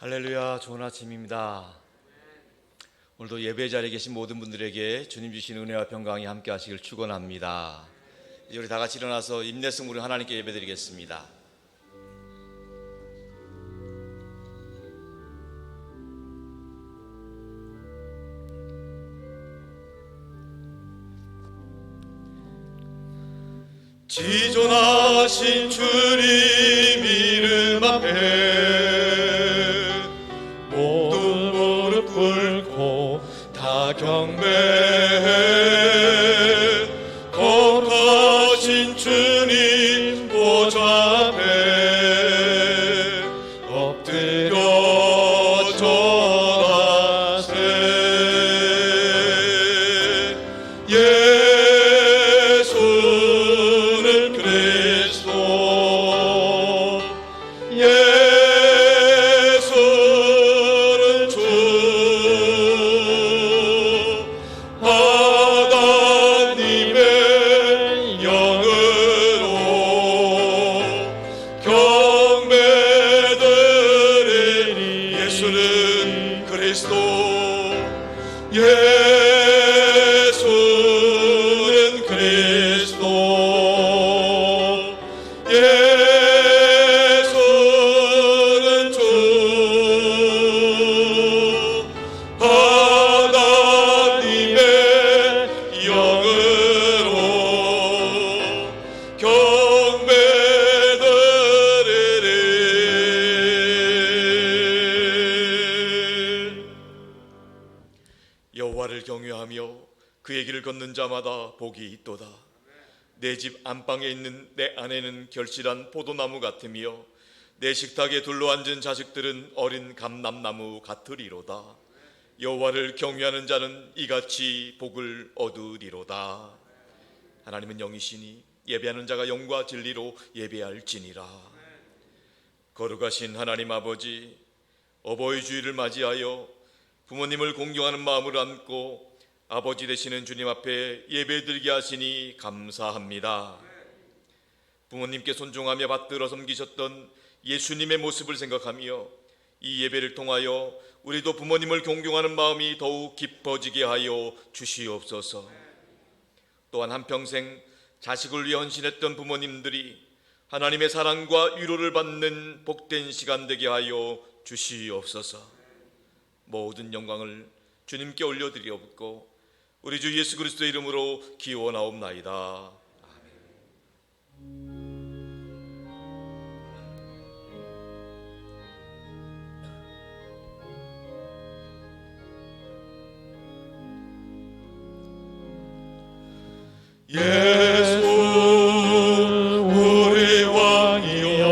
할렐루야, 좋은 아침입니다. 오늘도 예배 자리에 계신 모든 분들에게 주님 주신 은혜와 평강이 함께 하시길 축원합니다. 이제 우리 다 같이 일어나서 인내성으로 하나님께 예배드리겠습니다. 지존하신 주님 이름 앞에 모두 무릎 꿇고 다 경배해 거룩하신 주님 보좌 앞에 엎드려 전하세. 예수는 그리스도, 예수는 주, 하나님의 영으로 경배드리니. 예수는 그리스도, 예수는 그리스도, 예수는 주, 하나님의 영으로 경배드리리. 여호와를 경외하며 그의 길을 걷는 자마다 복이 있도다. 내 집 안방에 있는 내 아내는 결실한 포도나무 같으며 내 식탁에 둘러앉은 자식들은 어린 감람나무 같으리로다. 여호와를 경외하는 자는 이같이 복을 얻으리로다. 하나님은 영이시니 예배하는 자가 영과 진리로 예배할지니라. 거룩하신 하나님 아버지, 어버이 주일을 맞이하여 부모님을 공경하는 마음을 안고 아버지 되시는 주님 앞에 예배드리게 하시니 감사합니다. 부모님께 손종하며 받들어 섬기셨던 예수님의 모습을 생각하며 이 예배를 통하여 우리도 부모님을 존경하는 마음이 더욱 깊어지게 하여 주시옵소서. 또한 한평생 자식을 위해 헌신했던 부모님들이 하나님의 사랑과 위로를 받는 복된 시간 되게 하여 주시옵소서. 모든 영광을 주님께 올려드리옵고 우리 주 예수 그리스도의 이름으로 기원하옵나이다. 예수 우리 왕이여,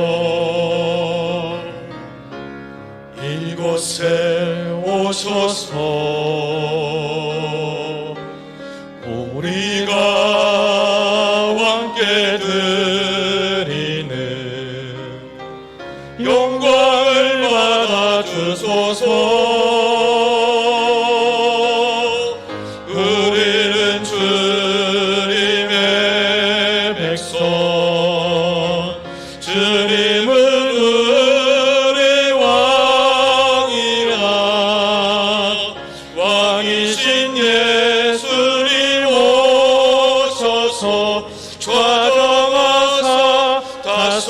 이곳에 오셔서 우리가 왕께 드리는 영광을 받아 주소서. 우리는 주님의 백성, 주님은 우리 왕이라. 왕이신 예수님 오셔서 좌정하사 다스리소서.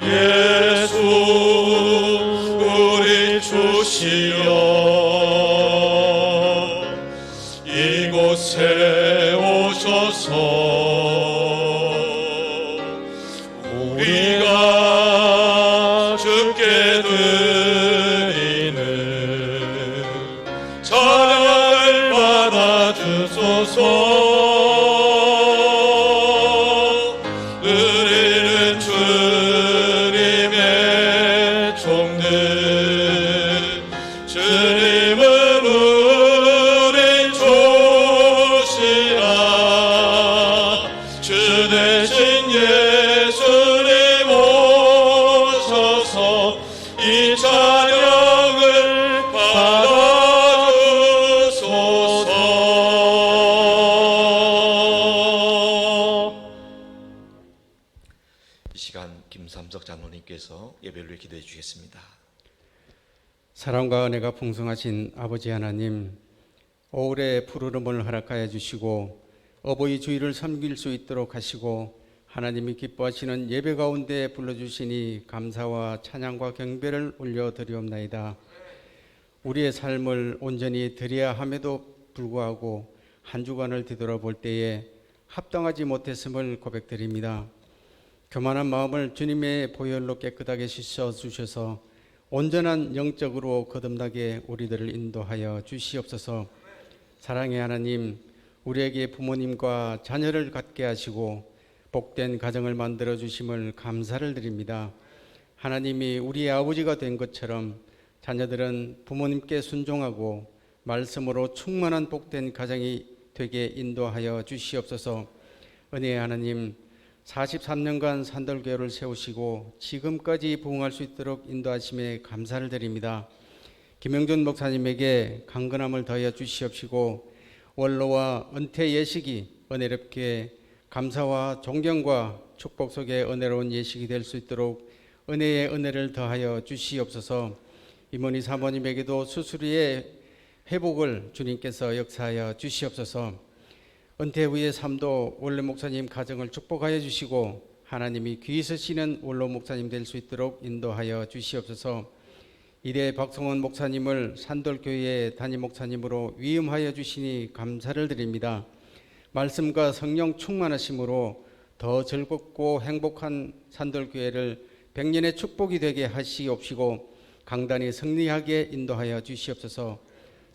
예수 우리 주시여, 이곳에 오셔서 우리가 주께 드리는 찬양을 받아 주소서. 우리는 주님의 종들, 주님은 우리 주시라. 주 대신 예수님 오셔서 이 찬양을 받아 주소서. 이 시간 김삼석 장로님께서 예배를 기도해 주시겠습니다. 사랑과 은혜가 풍성하신 아버지 하나님, 오울의 푸르름을 허락하여 주시고 어버이 주일을 섬길 수 있도록 하시고 하나님이 기뻐하시는 예배 가운데 불러주시니 감사와 찬양과 경배를 올려드리옵나이다. 우리의 삶을 온전히 드려야 함에도 불구하고 한 주간을 뒤돌아볼 때에 합당하지 못했음을 고백드립니다. 교만한 마음을 주님의 보혈로 깨끗하게 씻어주셔서 온전한 영적으로 거듭나게 우리들을 인도하여 주시옵소서. 사랑의 하나님, 우리에게 부모님과 자녀를 갖게 하시고 복된 가정을 만들어 주심을 감사를 드립니다. 하나님이 우리의 아버지가 된 것처럼 자녀들은 부모님께 순종하고 말씀으로 충만한 복된 가정이 되게 인도하여 주시옵소서. 은혜의 하나님, 43년간 산돌교회를 세우시고 지금까지 부흥할 수 있도록 인도하심에 감사를 드립니다. 김영준 목사님에게 강건함을 더하여 주시옵시고 원로와 은퇴 예식이 은혜롭게 감사와 존경과 축복 속에 은혜로운 예식이 될 수 있도록 은혜의 은혜를 더하여 주시옵소서. 이모니 사모님에게도 수술의 회복을 주님께서 역사하여 주시옵소서. 은퇴 후의 삶도 원로 목사님 가정을 축복하여 주시고 하나님이 귀히 쓰시는 원로 목사님 될 수 있도록 인도하여 주시옵소서. 이래 박성원 목사님을 산돌교회의 담임 목사님으로 위임하여 주시니 감사를 드립니다. 말씀과 성령 충만하심으로 더 즐겁고 행복한 산돌교회를 100년의 축복이 되게 하시옵시고 강단이 승리하게 인도하여 주시옵소서.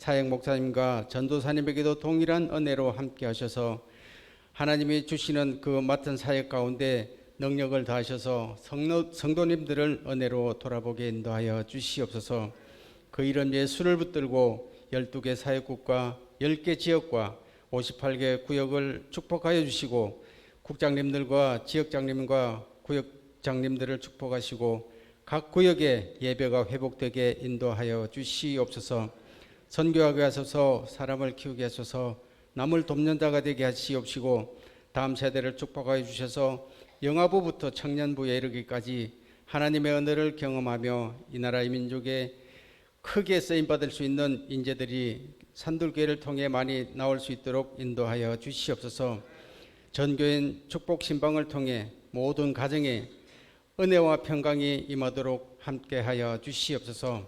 사역 목사님과 전도사님에게도 동일한 은혜로 함께 하셔서 하나님이 주시는 그 맡은 사역 가운데 능력을 다하셔서 성도님들을 은혜로 돌아보게 인도하여 주시옵소서. 그 이름 예수를 붙들고 12개 사역국과 10개 지역과 58개 구역을 축복하여 주시고 국장님들과 지역장님과 구역장님들을 축복하시고 각 구역의 예배가 회복되게 인도하여 주시옵소서. 선교하게 하소서. 사람을 키우게 하소서. 남을 돕는 자가 되게 하시옵시고 다음 세대를 축복하여 주셔서 영아부부터 청년부에 이르기까지 하나님의 은혜를 경험하며 이 나라의 민족에 크게 쓰임받을 수 있는 인재들이 산돌교회를 통해 많이 나올 수 있도록 인도하여 주시옵소서. 전교인 축복 신방을 통해 모든 가정에 은혜와 평강이 임하도록 함께하여 주시옵소서.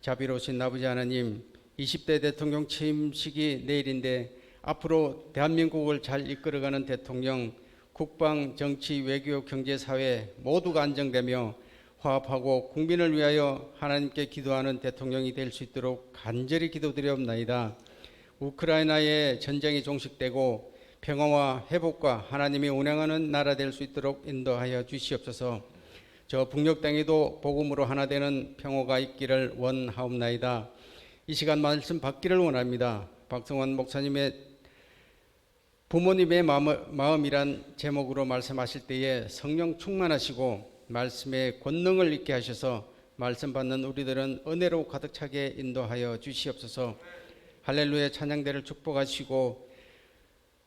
자비로우신 아버지 하나님, 20대 대통령 취임식이 내일인데 앞으로 대한민국을 잘 이끌어가는 대통령, 국방, 정치, 외교, 경제, 사회 모두가 안정되며 화합하고 국민을 위하여 하나님께 기도하는 대통령이 될 수 있도록 간절히 기도드리옵나이다. 우크라이나의 전쟁이 종식되고 평화와 회복과 하나님이 운행하는 나라 될 수 있도록 인도하여 주시옵소서. 저 북녘 땅에도 복음으로 하나 되는 평화가 있기를 원하옵나이다. 이 시간 말씀 받기를 원합니다. 박성원 목사님의 부모님의 마음이란 제목으로 말씀하실 때에 성령 충만하시고 말씀의 권능을 있게 하셔서 말씀 받는 우리들은 은혜로 가득 차게 인도하여 주시옵소서. 할렐루야 찬양대를 축복하시고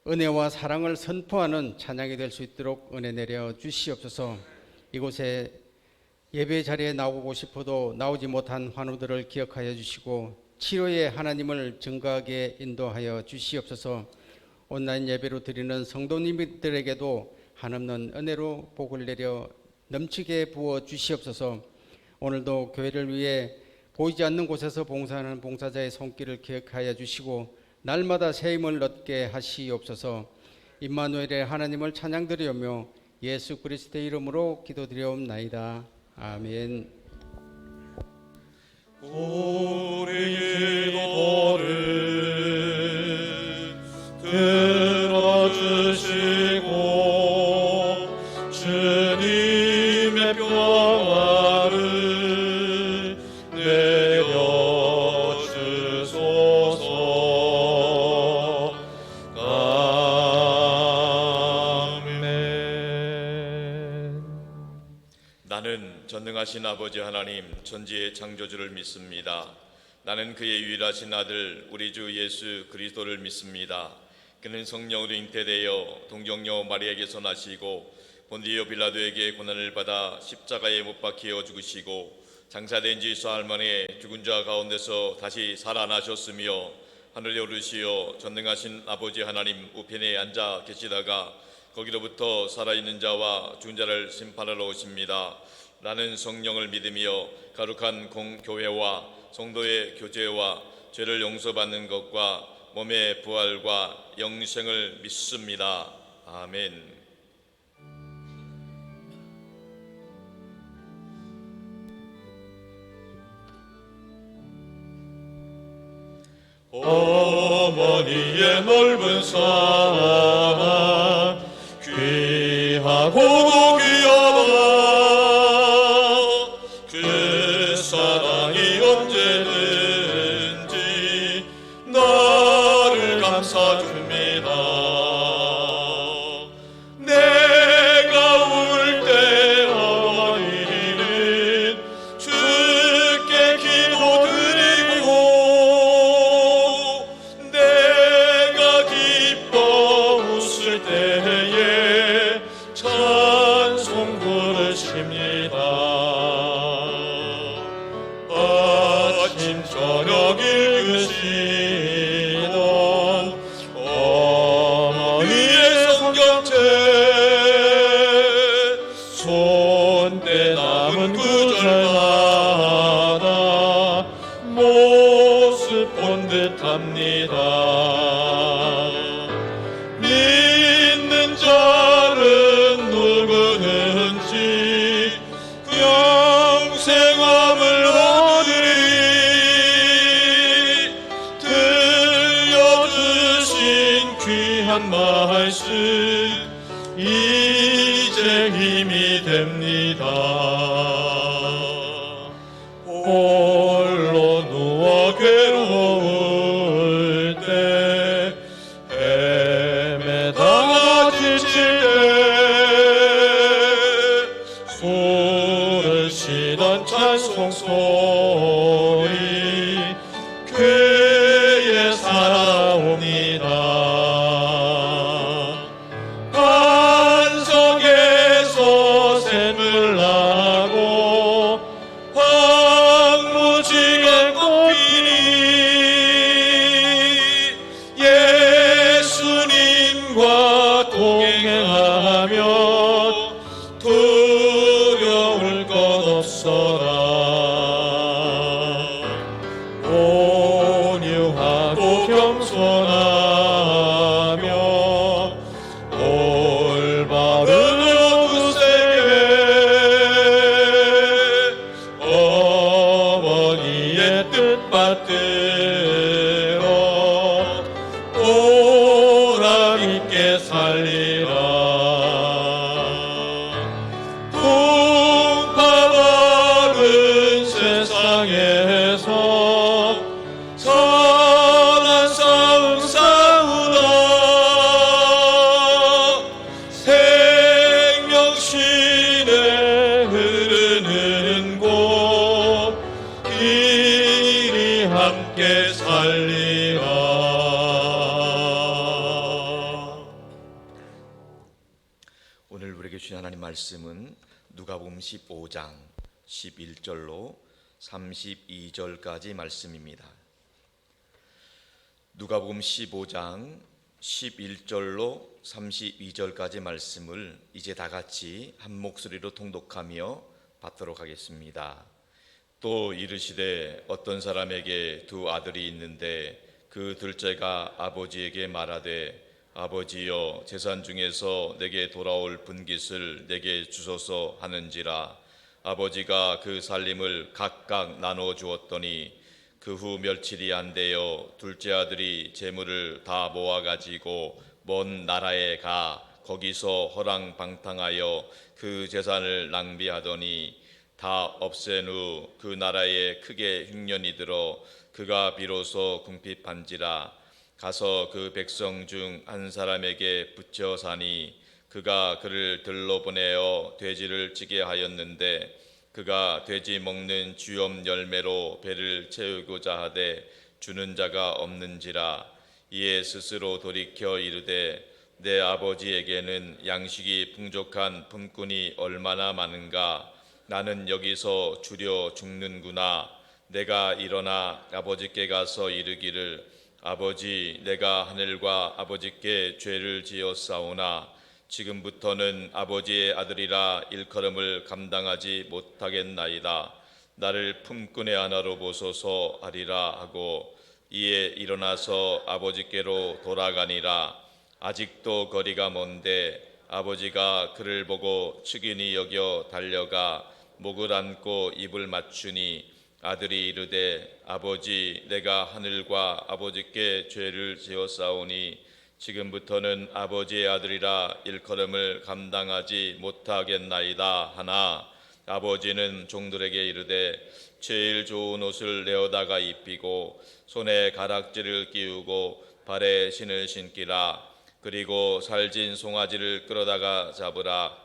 은혜와 사랑을 선포하는 찬양이 될 수 있도록 은혜 내려 주시옵소서. 이곳에 예배 자리에 나오고 싶어도 나오지 못한 환우들을 기억하여 주시고 치료의 하나님을 증거하게 인도하여 주시옵소서. 온라인 예배로 드리는 성도님들에게도 한없는 은혜로 복을 내려 넘치게 부어 주시옵소서. 오늘도 교회를 위해 보이지 않는 곳에서 봉사하는 봉사자의 손길을 기억하여 주시고 날마다 새 힘을 얻게 하시옵소서. 임마누엘의 하나님을 찬양드리오며 예수 그리스도의 이름으로 기도드리옵나이다. 아멘. 우리 기도를 들어주시고 주님의 평화를 내려주소서. 아멘. 나는 전능하신 아버지 하나님 천지의 창조주를 믿습니다. 나는 그의 유일하신 아들 우리 주 예수 그리스도를 믿습니다. 그는 성령으로 잉태되어 동정녀 마리아에게서 나시고 본디오 빌라도에게 고난을 받아 십자가에 못 박혀 죽으시고 장사된 지 사흘 만에 죽은 자 가운데서 다시 살아나셨으며 하늘에 오르시어 전능하신 아버지 하나님 우편에 앉아 계시다가 거기로부터 살아있는 자와 죽은 자를 심판하러 오십니다. 나는 성령을 믿으며 거룩한 공교회와 성도의 교제와 죄를 용서받는 것과 몸의 부활과 영생을 믿습니다. 아멘. 어머니의 넓은 사랑 귀하고 귀하다. 그 사랑이 언제든지 나를 감싸줍니다. 내가 울 때 어머니는 주께 기도드리고 내가 기뻐 웃을 때에 찬송 부르십니다. 아침 저녁 읽으시던 어머니의 성경책 손때 남은 구절마다 모습 본 듯합니다. 믿는 자는 누구든지 그 영생함을 얻으리. 들려주신 귀한 말씀 이제 힘이 됩니다. 홀로 누워 괴로울 때 헤매다가 지칠 때 소를 쉬던 찬송 소리 궤에 살아옵니다. 반석에서 샘물 나고 황무지가 꽃피니 예수님과 동행하며 두려울 것 없어라. 온유하고 겸손하며 올바른 구세에 어머니의 뜻 받들어 보람있게 살리라. 풍파많은 세상에서 선한 싸움 싸우다 생명신에 흐르는 곳 길이 함께 살리라. 오늘 우리에게 주신 하나님 말씀은 누가복음 15장 11절로 32절까지 말씀입니다. 누가복음 15장 11절로 32절까지 말씀을 이제 다 같이 한 목소리로 통독하며 받도록 하겠습니다. 또 이르시되 어떤 사람에게 두 아들이 있는데 그 둘째가 아버지에게 말하되 아버지여 재산 중에서 내게 돌아올 분깃을 내게 주소서 하는지라. 아버지가 그 살림을 각각 나눠 주었더니 그 후 며칠이 안 되어 둘째 아들이 재물을 다 모아 가지고 먼 나라에 가 거기서 허랑방탕하여 그 재산을 낭비하더니 다 없앤 후 그 나라에 크게 흉년이 들어 그가 비로소 궁핍한지라. 가서 그 백성 중 한 사람에게 붙여 사니 그가 그를 들러 보내어 돼지를 찌게 하였는데 그가 돼지 먹는 쥐엄 열매로 배를 채우고자 하되 주는 자가 없는지라. 이에 스스로 돌이켜 이르되 내 아버지에게는 양식이 풍족한 품꾼이 얼마나 많은가. 나는 여기서 주려 죽는구나. 내가 일어나 아버지께 가서 이르기를 아버지, 내가 하늘과 아버지께 죄를 지었사오나 지금부터는 아버지의 아들이라 일컬음을 감당하지 못하겠나이다. 나를 품꾼의 하나로 보소서 하리라 하고 이에 일어나서 아버지께로 돌아가니라. 아직도 거리가 먼데 아버지가 그를 보고 측은히 여겨 달려가 목을 안고 입을 맞추니 아들이 이르되 아버지, 내가 하늘과 아버지께 죄를 지었사오니 지금부터는 아버지의 아들이라 일컬음을 감당하지 못하겠나이다 하나 아버지는 종들에게 이르되 제일 좋은 옷을 내어다가 입히고 손에 가락지를 끼우고 발에 신을 신기라. 그리고 살진 송아지를 끌어다가 잡으라.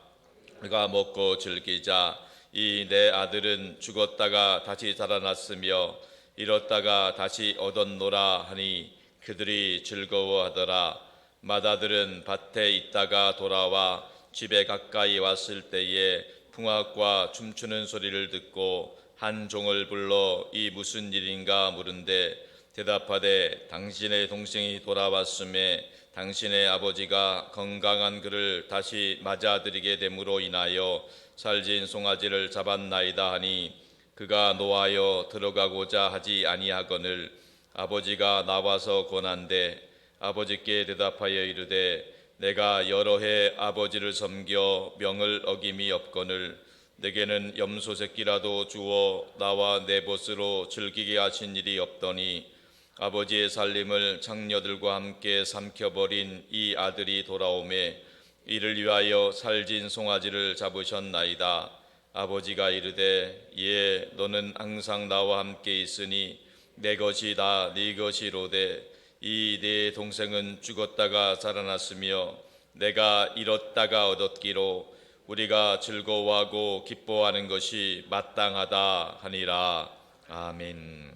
그가 먹고 즐기자. 이 내 아들은 죽었다가 다시 살아났으며 잃었다가 다시 얻었노라 하니 그들이 즐거워하더라. 맏아들은 밭에 있다가 돌아와 집에 가까이 왔을 때에 풍악과 춤추는 소리를 듣고 한 종을 불러 이 무슨 일인가 물은데 대답하되 당신의 동생이 돌아왔음에 당신의 아버지가 건강한 그를 다시 맞아들이게 됨으로 인하여 살진 송아지를 잡았나이다 하니 그가 노하여 들어가고자 하지 아니하거늘 아버지가 나와서 권한대 아버지께 대답하여 이르되 내가 여러 해 아버지를 섬겨 명을 어김이 없거늘 내게는 염소 새끼라도 주어 나와 내 벗으로 즐기게 하신 일이 없더니 아버지의 살림을 장녀들과 함께 삼켜버린 이 아들이 돌아오매 이를 위하여 살진 송아지를 잡으셨나이다. 아버지가 이르되 예, 너는 항상 나와 함께 있으니 내 것이 다 네 것이로되 이 네 동생은 죽었다가 살아났으며 내가 잃었다가 얻었기로 우리가 즐거워하고 기뻐하는 것이 마땅하다 하니라. 아멘.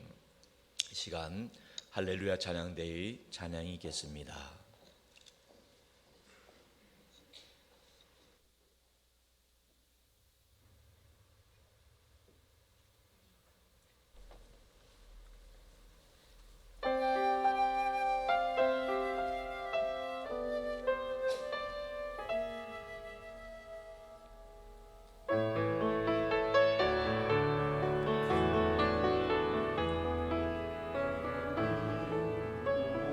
이 시간 할렐루야 찬양대의 찬양이 있겠습니다.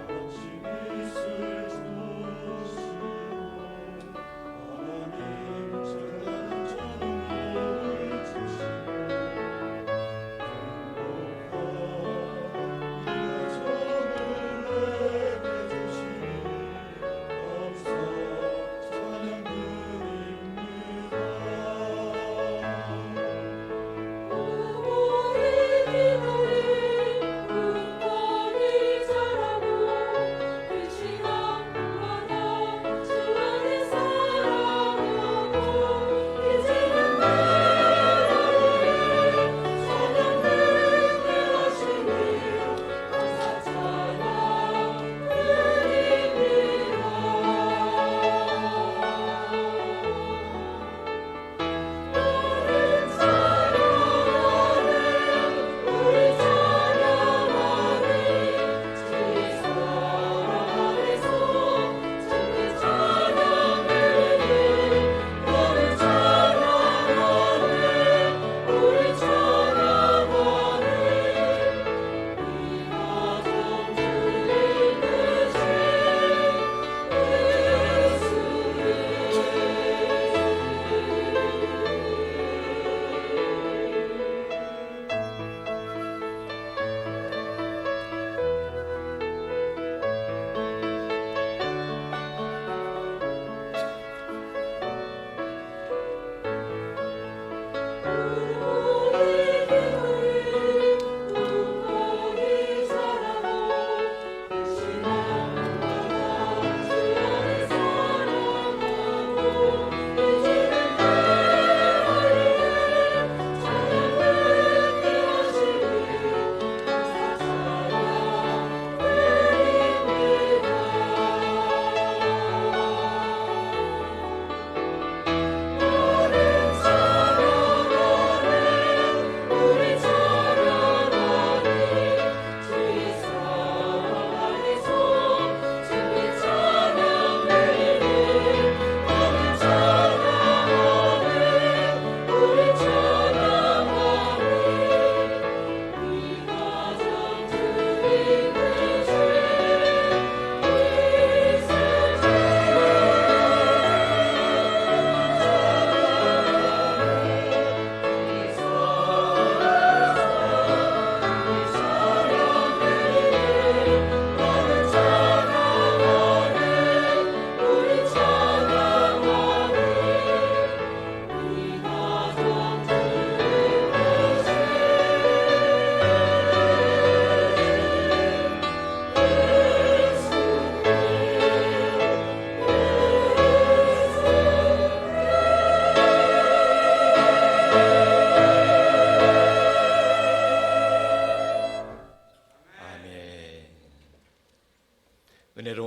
오직 예수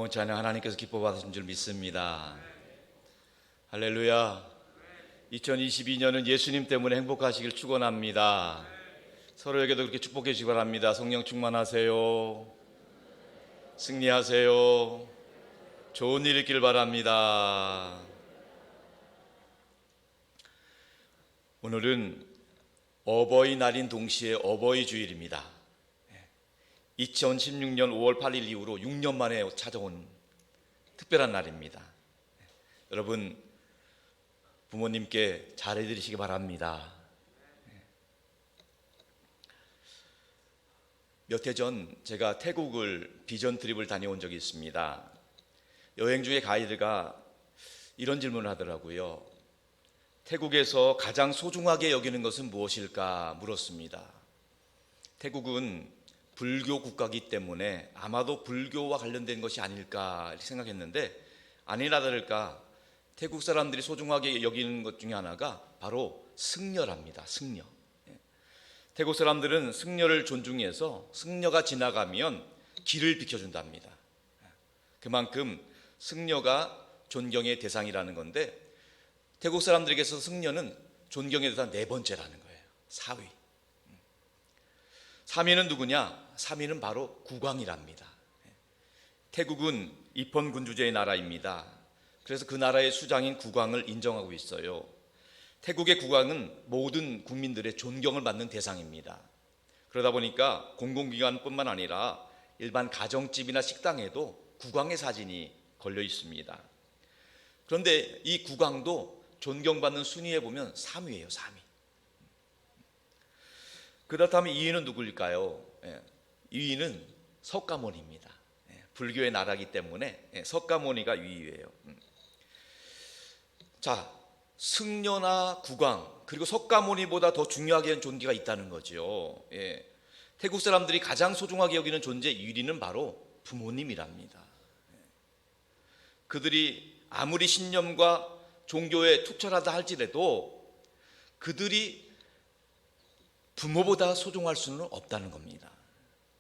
변함없지 않은 하나님께서 기뻐 받으신 줄 믿습니다. 할렐루야. 2022년은 예수님 때문에 행복하시길 축원합니다. 서로에게도 그렇게 축복해 주시기 바랍니다. 성령 충만하세요. 승리하세요. 좋은 일 있길 바랍니다. 오늘은 어버이날인 동시에 어버이 주일입니다. 2016년 5월 8일 이후로 6년 만에 찾아온 특별한 날입니다. 여러분, 부모님께 잘해드리시기 바랍니다. 몇 해 전 제가 태국을 비전 트립을 다녀온 적이 있습니다. 여행 중에 가이드가 이런 질문을 하더라고요. 태국에서 가장 소중하게 여기는 것은 무엇일까 물었습니다. 태국은 불교 국가이기 때문에 아마도 불교와 관련된 것이 아닐까 생각했는데, 아니나 다를까 태국 사람들이 소중하게 여기는 것 중에 하나가 바로 승려랍니다. 승려. 태국 사람들은 승려를 존중해서 승려가 지나가면 길을 비켜준답니다. 그만큼 승려가 존경의 대상이라는 건데, 태국 사람들에게서 승려는 존경의 대상 네 번째라는 거예요. 4위. 3위는 누구냐? 3위는 바로 국왕이랍니다. 태국은 입헌 군주제의 나라입니다. 그래서 그 나라의 수장인 국왕을 인정하고 있어요. 태국의 국왕은 모든 국민들의 존경을 받는 대상입니다. 그러다 보니까 공공기관뿐만 아니라 일반 가정집이나 식당에도 국왕의 사진이 걸려 있습니다. 그런데 이 국왕도 존경받는 순위에 보면 3위예요. 3위. 그렇다면 2위는 누구일까요? 2위는 석가모니입니다. 불교의 나라이기 때문에 석가모니가 2위예요. 자, 승려나 국왕 그리고 석가모니보다 더 중요하게 존귀가 있다는 거죠. 태국 사람들이 가장 소중하게 여기는 존재 1위는 바로 부모님이랍니다. 그들이 아무리 신념과 종교에 투철하다 할지라도 그들이 부모보다 소중할 수는 없다는 겁니다.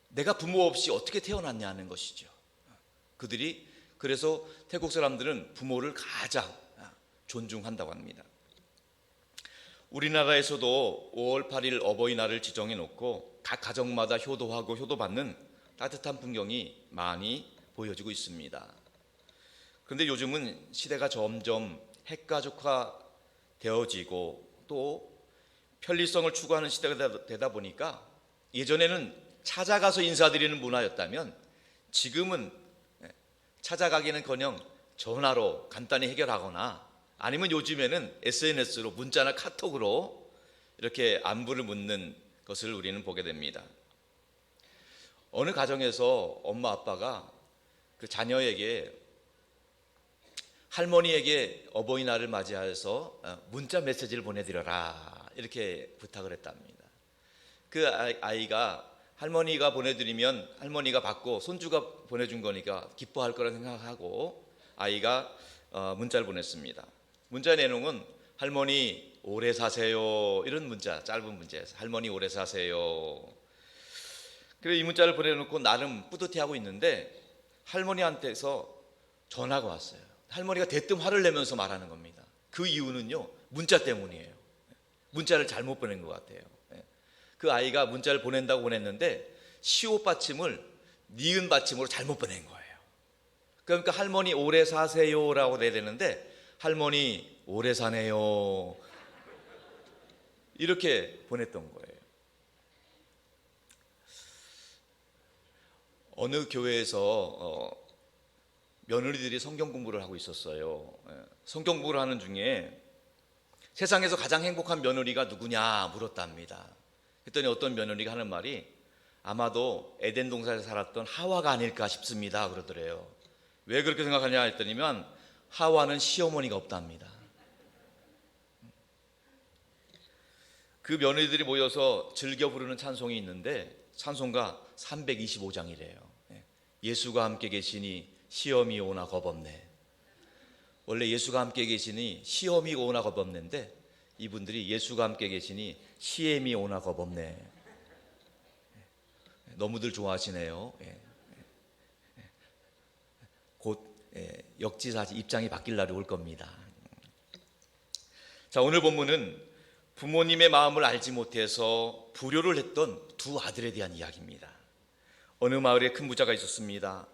내가 부모 없이 어떻게 태어났냐는 것이죠. 그들이 그래서 태국 사람들은 부모를 가장 존중한다고 합니다. 우리나라에서도 5월 8일 어버이날을 지정해 놓고 각 가정마다 효도하고 효도받는 따뜻한 풍경이 많이 보여지고 있습니다. 그런데 요즘은 시대가 점점 핵가족화 되어지고 또 편리성을 추구하는 시대가 되다 보니까 예전에는 찾아가서 인사드리는 문화였다면 지금은 찾아가기는커녕 전화로 간단히 해결하거나 아니면 요즘에는 SNS로 문자나 카톡으로 이렇게 안부를 묻는 것을 우리는 보게 됩니다. 어느 가정에서 엄마 아빠가 그 자녀에게 할머니에게 어버이날을 맞이해서 문자 메시지를 보내드려라 이렇게 부탁을 했답니다. 그 아이가 할머니가 보내드리면 할머니가 받고 손주가 보내준 거니까 기뻐할 거라 생각하고 아이가 문자를 보냈습니다. 문자의 내용은 할머니 오래 사세요 이런 문자, 짧은 문자에서 할머니 오래 사세요. 그래서 이 문자를 보내놓고 나름 뿌듯해하고 있는데 할머니한테서 전화가 왔어요. 할머니가 대뜸 화를 내면서 말하는 겁니다. 그 이유는요, 문자 때문이에요. 문자를 잘못 보낸 것 같아요. 그 아이가 문자를 보낸다고 보냈는데 시옷 받침을 니은 받침으로 잘못 보낸 거예요. 그러니까 할머니 오래 사세요라고 내야 되는데 할머니 오래 사네요 이렇게 보냈던 거예요. 어느 교회에서 며느리들이 성경 공부를 하고 있었어요. 성경 공부를 하는 중에 세상에서 가장 행복한 며느리가 누구냐 물었답니다. 그랬더니 어떤 며느리가 하는 말이 아마도 에덴 동산에 살았던 하와가 아닐까 싶습니다 그러더래요. 왜 그렇게 생각하냐 했더니만 하와는 시어머니가 없답니다. 그 며느리들이 모여서 즐겨 부르는 찬송이 있는데 찬송가 325장이래요. 예수가 함께 계시니 시험이 오나 겁없네. 원래 예수가 함께 계시니 시험이 오나 겁없는데 이분들이 예수가 함께 계시니 시엠이 오나 겁없네. 너무들 좋아하시네요. 역지사지 입장이 바뀔 날이 올 겁니다. 자, 오늘 본문은 부모님의 마음을 알지 못해서 불효를 했던 두 아들에 대한 이야기입니다. 어느 마을에 큰 부자가 있었습니다.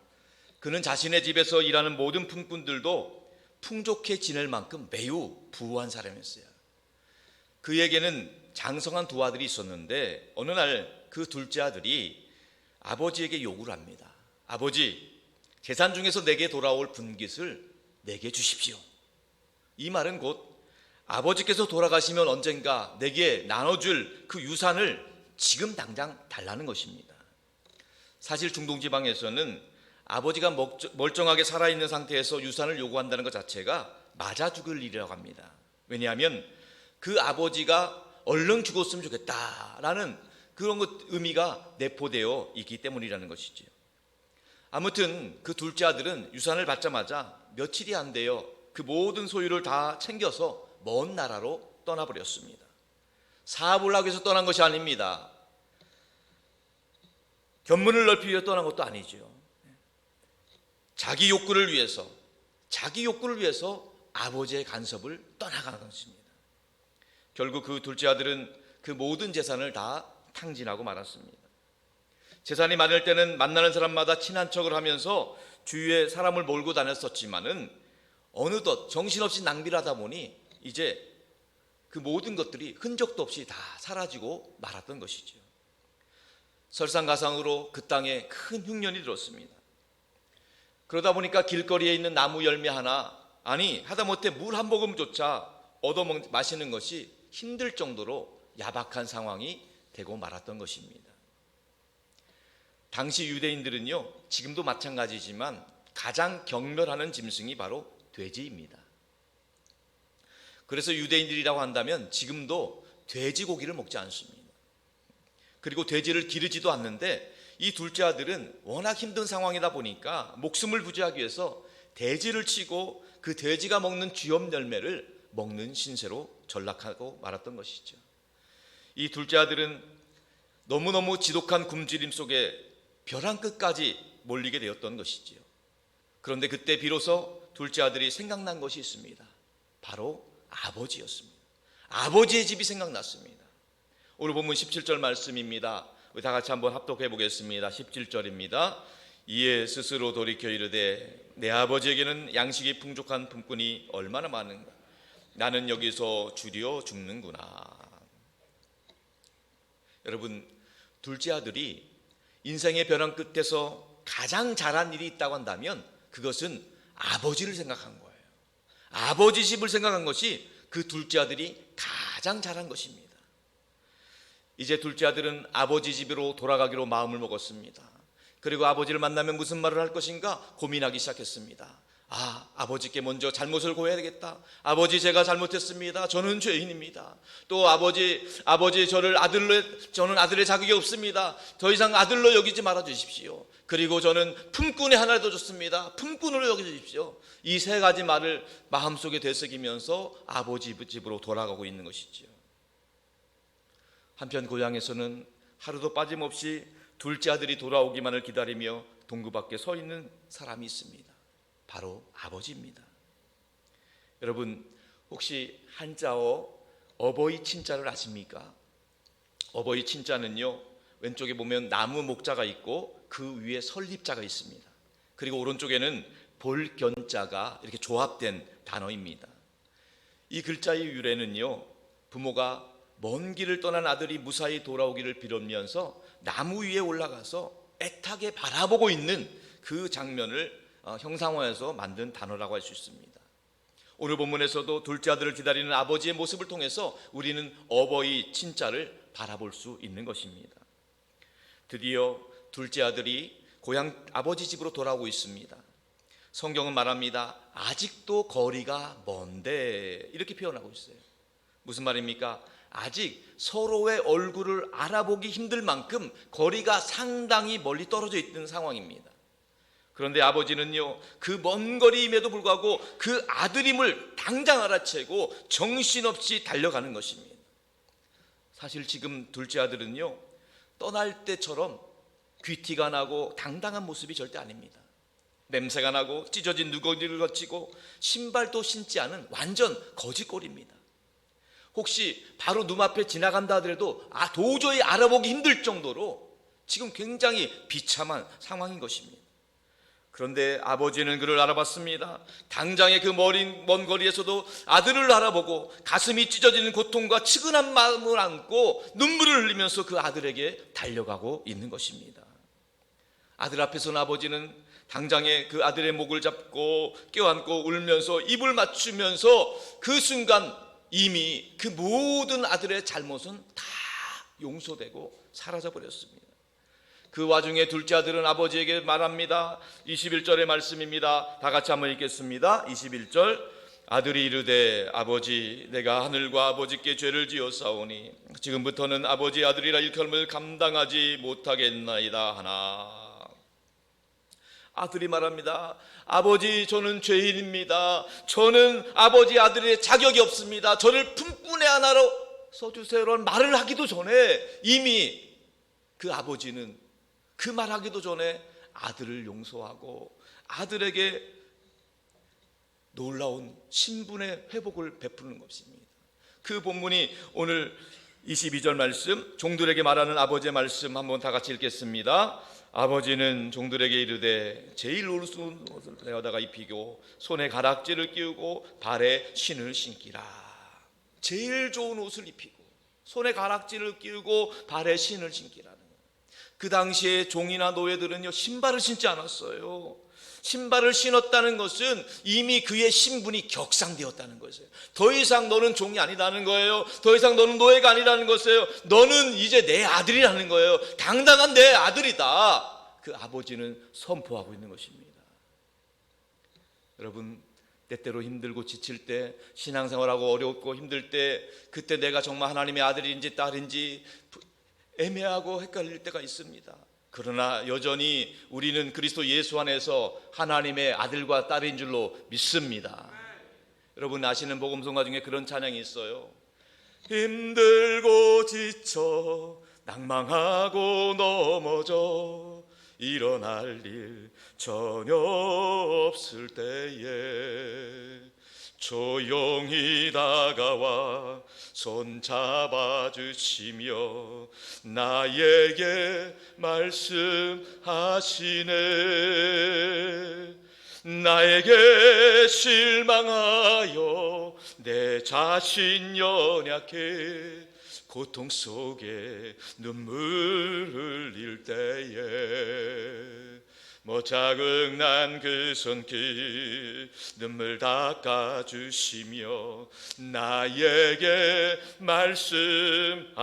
그는 자신의 집에서 일하는 모든 품꾼들도 풍족해 지낼 만큼 매우 부유한 사람이었어요. 그에게는 장성한 두 아들이 있었는데 어느 날 그 둘째 아들이 아버지에게 요구를 합니다. 아버지, 재산 중에서 내게 돌아올 분깃을 내게 주십시오. 이 말은 곧 아버지께서 돌아가시면 언젠가 내게 나눠줄 그 유산을 지금 당장 달라는 것입니다. 사실 중동지방에서는 아버지가 멀쩡하게 살아있는 상태에서 유산을 요구한다는 것 자체가 맞아 죽을 일이라고 합니다. 왜냐하면 그 아버지가 얼른 죽었으면 좋겠다라는 그런 의미가 내포되어 있기 때문이라는 것이죠. 아무튼 그 둘째 아들은 유산을 받자마자 며칠이 안 되어 그 모든 소유를 다 챙겨서 먼 나라로 떠나버렸습니다. 사업을 하기 위해서 떠난 것이 아닙니다. 견문을 넓히기 위해서 떠난 것도 아니죠. 자기 욕구를 위해서 아버지의 간섭을 떠나가는 것입니다. 결국 그 둘째 아들은 그 모든 재산을 다 탕진하고 말았습니다. 재산이 많을 때는 만나는 사람마다 친한 척을 하면서 주위에 사람을 몰고 다녔었지만은 어느덧 정신없이 낭비를 하다 보니 이제 그 모든 것들이 흔적도 없이 다 사라지고 말았던 것이죠. 설상가상으로 그 땅에 큰 흉년이 들었습니다. 그러다 보니까 길거리에 있는 나무 열매 하나, 아니 하다못해 물 한 모금조차 얻어 마시는 것이 힘들 정도로 야박한 상황이 되고 말았던 것입니다. 당시 유대인들은요, 지금도 마찬가지지만 가장 경멸하는 짐승이 바로 돼지입니다. 그래서 유대인들이라고 한다면 지금도 돼지고기를 먹지 않습니다. 그리고 돼지를 기르지도 않는데 이 둘째 아들은 워낙 힘든 상황이다 보니까 목숨을 부지하기 위해서 돼지를 치고 그 돼지가 먹는 쥐염 열매를 먹는 신세로 전락하고 말았던 것이죠. 이 둘째 아들은 너무너무 지독한 굶주림 속에 벼랑 끝까지 몰리게 되었던 것이지요. 그런데 그때 비로소 둘째 아들이 생각난 것이 있습니다. 바로 아버지였습니다. 아버지의 집이 생각났습니다. 오늘 본문 17절 말씀입니다. 우리 다 같이 한번 합독해 보겠습니다. 17절입니다. 이에 스스로 돌이켜 이르되 내 아버지에게는 양식이 풍족한 품꾼이 얼마나 많은가. 나는 여기서 주려 죽는구나. 여러분, 둘째 아들이 인생의 벼랑 끝에서 가장 잘한 일이 있다고 한다면 그것은 아버지를 생각한 거예요. 아버지 집을 생각한 것이 그 둘째 아들이 가장 잘한 것입니다. 이제 둘째 아들은 아버지 집으로 돌아가기로 마음을 먹었습니다. 그리고 아버지를 만나면 무슨 말을 할 것인가 고민하기 시작했습니다. 아버지께 먼저 잘못을 고해야 되겠다. 아버지, 제가 잘못했습니다. 저는 죄인입니다. 또 아버지 저는 아들의 자격이 없습니다. 더 이상 아들로 여기지 말아 주십시오. 그리고 저는 품꾼의 하나를 더 줬습니다. 품꾼으로 여겨 주십시오. 이 세 가지 말을 마음속에 되새기면서 아버지 집으로 돌아가고 있는 것이지요. 한편 고향에서는 하루도 빠짐없이 둘째 아들이 돌아오기만을 기다리며 동구 밖에 서 있는 사람이 있습니다. 바로 아버지입니다. 여러분, 혹시 한자어 어버이 친자를 아십니까? 어버이 친자는요, 왼쪽에 보면 나무 목자가 있고 그 위에 설립자가 있습니다. 그리고 오른쪽에는 볼견자가 이렇게 조합된 단어입니다. 이 글자의 유래는요, 부모가 먼 길을 떠난 아들이 무사히 돌아오기를 빌으면서 나무 위에 올라가서 애타게 바라보고 있는 그 장면을 형상화해서 만든 단어라고 할 수 있습니다. 오늘 본문에서도 둘째 아들을 기다리는 아버지의 모습을 통해서 우리는 어버이 친자를 바라볼 수 있는 것입니다. 드디어 둘째 아들이 고향 아버지 집으로 돌아오고 있습니다. 성경은 말합니다. 아직도 거리가 먼데, 이렇게 표현하고 있어요. 무슨 말입니까? 아직 서로의 얼굴을 알아보기 힘들 만큼 거리가 상당히 멀리 떨어져 있는 상황입니다. 그런데 아버지는요, 그 먼 거리임에도 불구하고 그 아들임을 당장 알아채고 정신없이 달려가는 것입니다. 사실 지금 둘째 아들은요, 떠날 때처럼 귀티가 나고 당당한 모습이 절대 아닙니다. 냄새가 나고 찢어진 누더기를 거치고 신발도 신지 않은 완전 거지꼴입니다. 혹시 바로 눈앞에 지나간다 하더라도 도저히 알아보기 힘들 정도로 지금 굉장히 비참한 상황인 것입니다. 그런데 아버지는 그를 알아봤습니다. 당장의 그 먼 거리에서도 아들을 알아보고 가슴이 찢어지는 고통과 측은한 마음을 안고 눈물을 흘리면서 그 아들에게 달려가고 있는 것입니다. 아들 앞에서는 아버지는 당장에 그 아들의 목을 잡고 껴안고 울면서 입을 맞추면서 그 순간 이미 그 모든 아들의 잘못은 다 용서되고 사라져버렸습니다. 그 와중에 둘째 아들은 아버지에게 말합니다. 21절의 말씀입니다. 다 같이 한번 읽겠습니다. 21절. 아들이 이르되 아버지 내가 하늘과 아버지께 죄를 지었사오니 지금부터는 아버지 아들이라 일컬음을 감당하지 못하겠나이다 하나. 아들이 말합니다. 아버지 저는 죄인입니다. 저는 아버지 아들의 자격이 없습니다. 저를 품꾼의 하나로 써주세요라는 말을 하기도 전에 이미 그 아버지는 그 말하기도 전에 아들을 용서하고 아들에게 놀라운 신분의 회복을 베푸는 것입니다. 그 본문이 오늘 22절 말씀, 종들에게 말하는 아버지의 말씀 한번 다 같이 읽겠습니다. 아버지는 종들에게 이르되 제일 우스운 옷을 내어다가 입히고 손에 가락지를 끼우고 발에 신을 신기라. 제일 좋은 옷을 입히고 손에 가락지를 끼우고 발에 신을 신기라는 거예요. 그 당시에 종이나 노예들은요 신발을 신지 않았어요. 신발을 신었다는 것은 이미 그의 신분이 격상되었다는 것이에요. 더 이상 너는 종이 아니라는 거예요. 더 이상 너는 노예가 아니라는 것이에요. 너는 이제 내 아들이라는 거예요. 당당한 내 아들이다. 그 아버지는 선포하고 있는 것입니다. 여러분, 때때로 힘들고 지칠 때, 신앙생활하고 어렵고 힘들 때, 그때 내가 정말 하나님의 아들인지 딸인지 애매하고 헷갈릴 때가 있습니다. 그러나 여전히 우리는 그리스도 예수 안에서 하나님의 아들과 딸인 줄로 믿습니다. 여러분 아시는 복음성가 중에 그런 찬양이 있어요. 힘들고 지쳐 낭망하고 넘어져 일어날 일 전혀 없을 때에 조용히 다가와 손 잡아주시며 나에게 말씀하시네. 나에게 실망하여 내 자신 연약해 고통 속에 눈물 흘릴 때에 자극난 그 손길 눈물 닦아주시며 나에게 말씀하시네.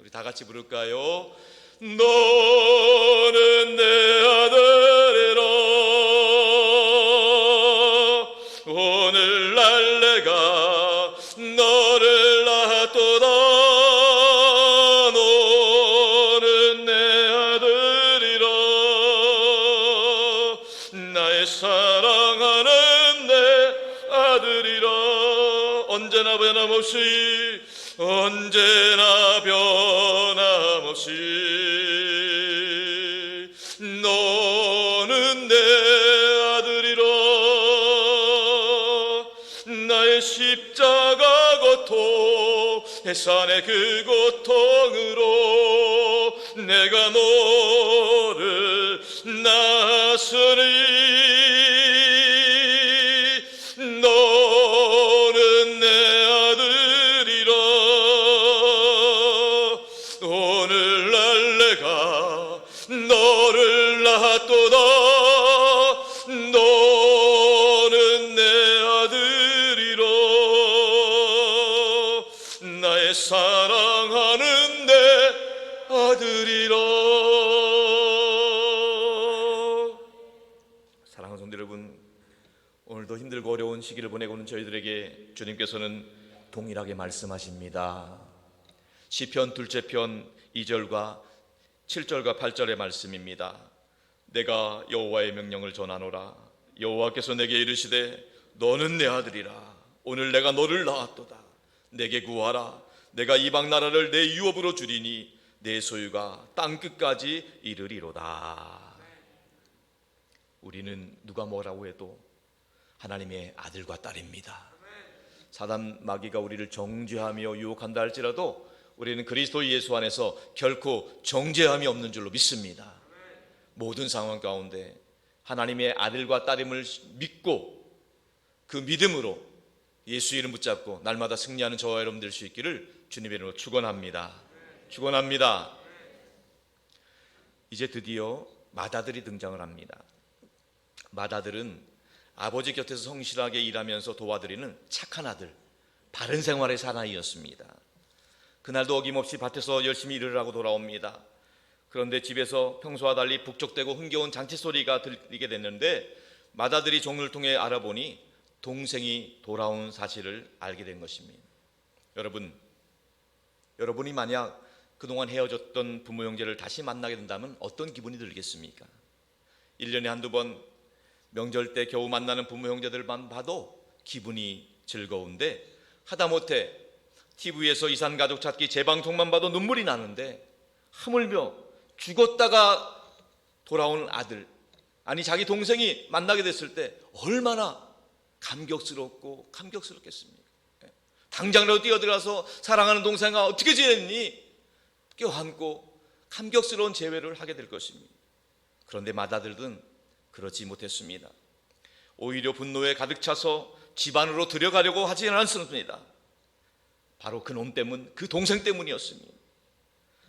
우리 다 같이 부를까요? 너는 내 아들이라 오늘날 내가 너를 낳았도다. 너는 내 아들이라 나의 사랑하는 내 아들이라. 언제나 변함없이 너는 내 아들이라. 나의 십자가 고통 해산의 그 고통으로 내가 너를 낳았으니 너는 내 아들이라. 오늘날 내가 너를 낳았도다. 너는 내 아들이라. 나의 사랑하는 내 아들이라. 사랑하는 성도 여러분, 오늘도 힘들고 어려운 시기를 보내고 있는 저희들에게 주님께서는 동일하게 말씀하십니다. 시편 둘째 편 2절과 7절과 8절의 말씀입니다. 내가 여호와의 명령을 전하노라. 여호와께서 내게 이르시되 너는 내 아들이라. 오늘 내가 너를 낳았도다. 내게 구하라. 내가 이방 나라를 내 유업으로 주리니 내 소유가 땅끝까지 이르리로다. 우리는 누가 뭐라고 해도 하나님의 아들과 딸입니다. 사단 마귀가 우리를 정죄하며 유혹한다 할지라도 우리는 그리스도 예수 안에서 결코 정죄함이 없는 줄로 믿습니다. 모든 상황 가운데 하나님의 아들과 딸임을 믿고 그 믿음으로 예수 이름 붙잡고 날마다 승리하는 저와 여러분 될 수 있기를 주님의 이름으로 축원합니다. 축원합니다. 이제 드디어 맏아들이 등장을 합니다. 맏아들은 아버지 곁에서 성실하게 일하면서 도와드리는 착한 아들, 바른 생활의 사나이였습니다. 그날도 어김없이 밭에서 열심히 일을 하고 돌아옵니다. 그런데 집에서 평소와 달리 북적대고 흥겨운 잔치 소리가 들리게 됐는데 맏아들이 종을 통해 알아보니 동생이 돌아온 사실을 알게 된 것입니다. 여러분이 만약 그동안 헤어졌던 부모 형제를 다시 만나게 된다면 어떤 기분이 들겠습니까? 1년에 한두 번 명절 때 겨우 만나는 부모 형제들만 봐도 기분이 즐거운데 하다못해 TV에서 이산가족 찾기 재방송만 봐도 눈물이 나는데 하물며 죽었다가 돌아온 아들, 아니 자기 동생이 만나게 됐을 때 얼마나 감격스럽겠습니까? 당장이라도 뛰어들어서 사랑하는 동생아 어떻게 지냈니? 껴안고 감격스러운 재회를 하게 될 것입니다. 그런데 맏아들은 그렇지 못했습니다. 오히려 분노에 가득 차서 집 안으로 들여가려고 하지는 않습니다. 바로 그놈 때문, 그 동생 때문이었습니다.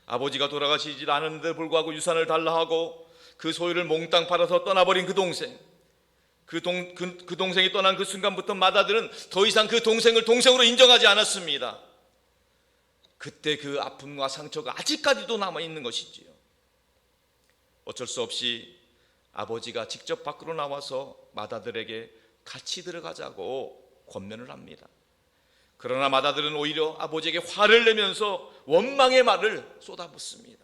아버지가 돌아가시지 않았는데 불구하고 유산을 달라 하고 그 소유를 몽땅 팔아서 떠나버린 그 동생, 그 동생이 떠난 그 순간부터 맏아들은 더 이상 그 동생을 동생으로 인정하지 않았습니다. 그때 그 아픔과 상처가 아직까지도 남아있는 것이지요. 어쩔 수 없이 아버지가 직접 밖으로 나와서 맏아들에게 같이 들어가자고 권면을 합니다. 그러나 맏아들은 오히려 아버지에게 화를 내면서 원망의 말을 쏟아붓습니다.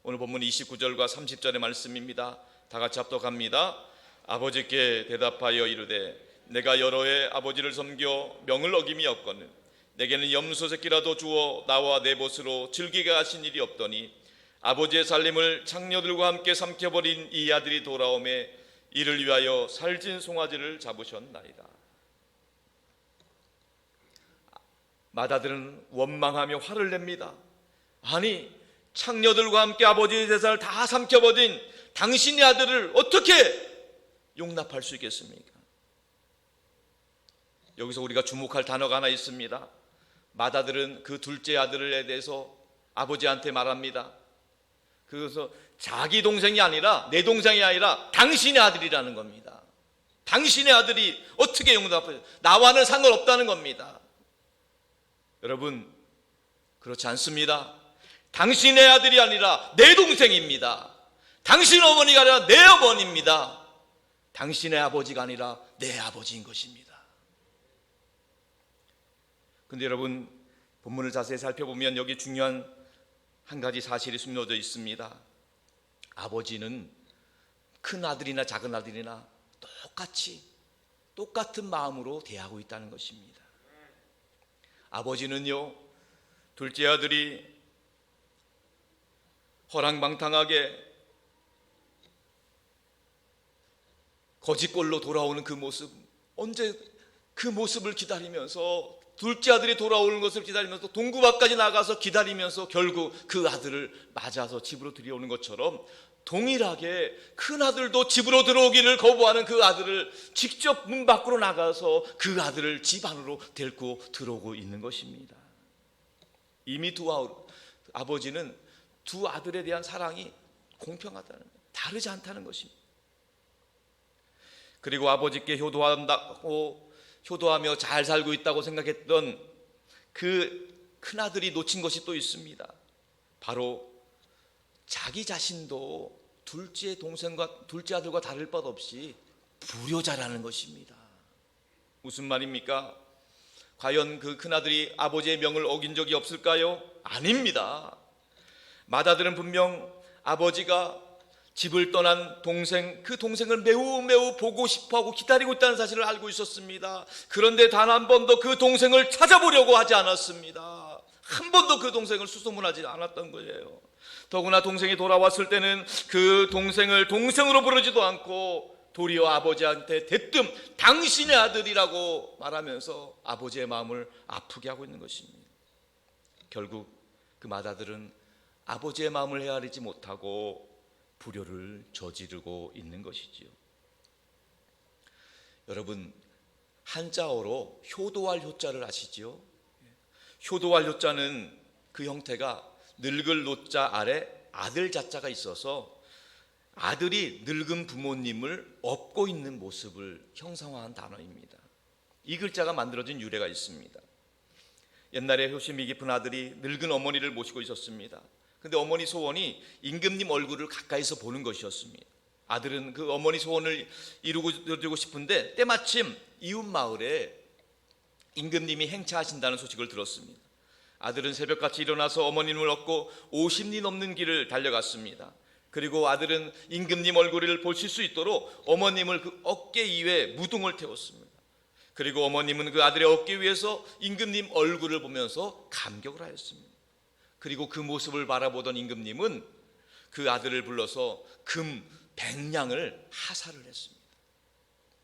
오늘 본문 29절과 30절의 말씀입니다. 다 같이 합독합니다. 아버지께 대답하여 이르되 내가 여러 해 아버지를 섬겨 명을 어김이 없거늘 내게는 염소 새끼라도 주어 나와 내 벗으로 즐기게 하신 일이 없더니 아버지의 살림을 창녀들과 함께 삼켜버린 이 아들이 돌아오매 이를 위하여 살진 송아지를 잡으셨나이다. 맏아들은 원망하며 화를 냅니다. 아니 창녀들과 함께 아버지의 재산을 다 삼켜버린 당신의 아들을 어떻게 용납할 수 있겠습니까? 여기서 우리가 주목할 단어가 하나 있습니다. 맏아들은 그 둘째 아들에 대해서 아버지한테 말합니다. 그래서 자기 동생이 아니라 내 동생이 아니라 당신의 아들이라는 겁니다. 당신의 아들이 어떻게 용납해요? 나와는 상관없다는 겁니다. 여러분 그렇지 않습니다. 당신의 아들이 아니라 내 동생입니다. 당신 어머니가 아니라 내 어머니입니다. 당신의 아버지가 아니라 내 아버지인 것입니다. 근데 여러분 본문을 자세히 살펴보면 여기 중요한 한 가지 사실이 숨겨져 있습니다. 아버지는 큰 아들이나 작은 아들이나 똑같은 마음으로 대하고 있다는 것입니다. 아버지는요 둘째 아들이 허랑방탕하게 거짓골로 돌아오는 그 모습, 언제 그 모습을 기다리면서 둘째 아들이 돌아오는 것을 기다리면서 동구 밖까지 나가서 기다리면서 결국 그 아들을 맞아서 집으로 들여오는 것처럼 동일하게 큰 아들도 집으로 들어오기를 거부하는 그 아들을 직접 문 밖으로 나가서 그 아들을 집 안으로 데리고 들어오고 있는 것입니다. 이미 아버지는 두 아들에 대한 사랑이 공평하다는, 다르지 않다는 것입니다. 그리고 아버지께 효도하며 잘 살고 있다고 생각했던 그 큰아들이 놓친 것이 또 있습니다. 바로 자기 자신도 둘째 아들과 다를 것 없이 불효자라는 것입니다. 무슨 말입니까? 과연 그 큰아들이 아버지의 명을 어긴 적이 없을까요? 아닙니다. 맏아들은 분명 아버지가 집을 떠난 동생, 그 동생을 매우 보고 싶어하고 기다리고 있다는 사실을 알고 있었습니다. 그런데 단 한 번도 그 동생을 찾아보려고 하지 않았습니다. 한 번도 그 동생을 수소문하지 않았던 거예요. 더구나 동생이 돌아왔을 때는 그 동생을 동생으로 부르지도 않고 도리어 아버지한테 대뜸 당신의 아들이라고 말하면서 아버지의 마음을 아프게 하고 있는 것입니다. 결국 그 맏아들은 아버지의 마음을 헤아리지 못하고 불효를 저지르고 있는 것이지요. 여러분, 한자어로 효도할 효자를 아시지요? 효도할 효자는 그 형태가 늙을 노자 아래 아들 자자가 있어서 아들이 늙은 부모님을 업고 있는 모습을 형상화한 단어입니다. 이 글자가 만들어진 유래가 있습니다. 옛날에 효심이 깊은 아들이 늙은 어머니를 모시고 있었습니다. 근데 어머니 소원이 임금님 얼굴을 가까이서 보는 것이었습니다. 아들은 그 어머니 소원을 이루고 싶은데 때마침 이웃 마을에 임금님이 행차하신다는 소식을 들었습니다. 아들은 새벽같이 일어나서 어머님을 얻고 50리 넘는 길을 달려갔습니다. 그리고 아들은 임금님 얼굴을 보실 수 있도록 어머님을 그 어깨 위에 무등을 태웠습니다. 그리고 어머님은 그 아들의 어깨 위에서 임금님 얼굴을 보면서 감격을 하였습니다. 그리고 그 모습을 바라보던 임금님은 그 아들을 불러서 금 100냥을 하사를 했습니다.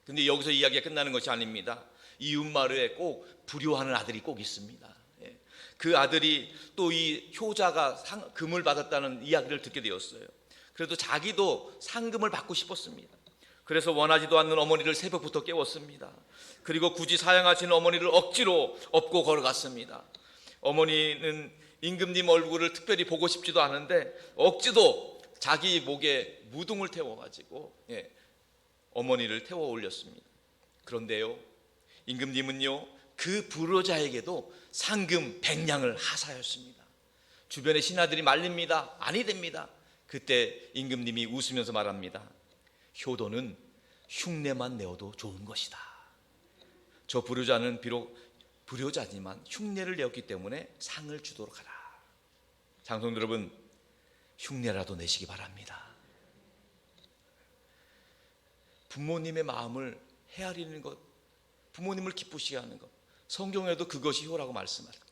근데 여기서 이야기가 끝나는 것이 아닙니다. 이웃 마을에 꼭 불효하는 아들이 꼭 있습니다. 그 아들이 또 이 효자가 금을 받았다는 이야기를 듣게 되었어요. 그래도 자기도 상금을 받고 싶었습니다. 그래서 원하지도 않는 어머니를 새벽부터 깨웠습니다. 그리고 굳이 사양하시는 어머니를 억지로 업고 걸어갔습니다. 어머니는 임금님 얼굴을 특별히 보고 싶지도 않은데 억지도 자기 목에 무등을 태워가지고 어머니를 태워 올렸습니다. 그런데요, 임금님은요 그 불효자에게도 상금 100냥을 하사하였습니다. 주변의 신하들이 말립니다. 아니 됩니다. 그때 임금님이 웃으면서 말합니다. 효도는 흉내만 내어도 좋은 것이다. 저 불효자는 비록 불효자지만 흉내를 내었기 때문에 상을 주도록 하라. 장성 여러분, 흉내라도 내시기 바랍니다. 부모님의 마음을 헤아리는 것, 부모님을 기쁘시게 하는 것, 성경에도 그것이 효라고 말씀합니다.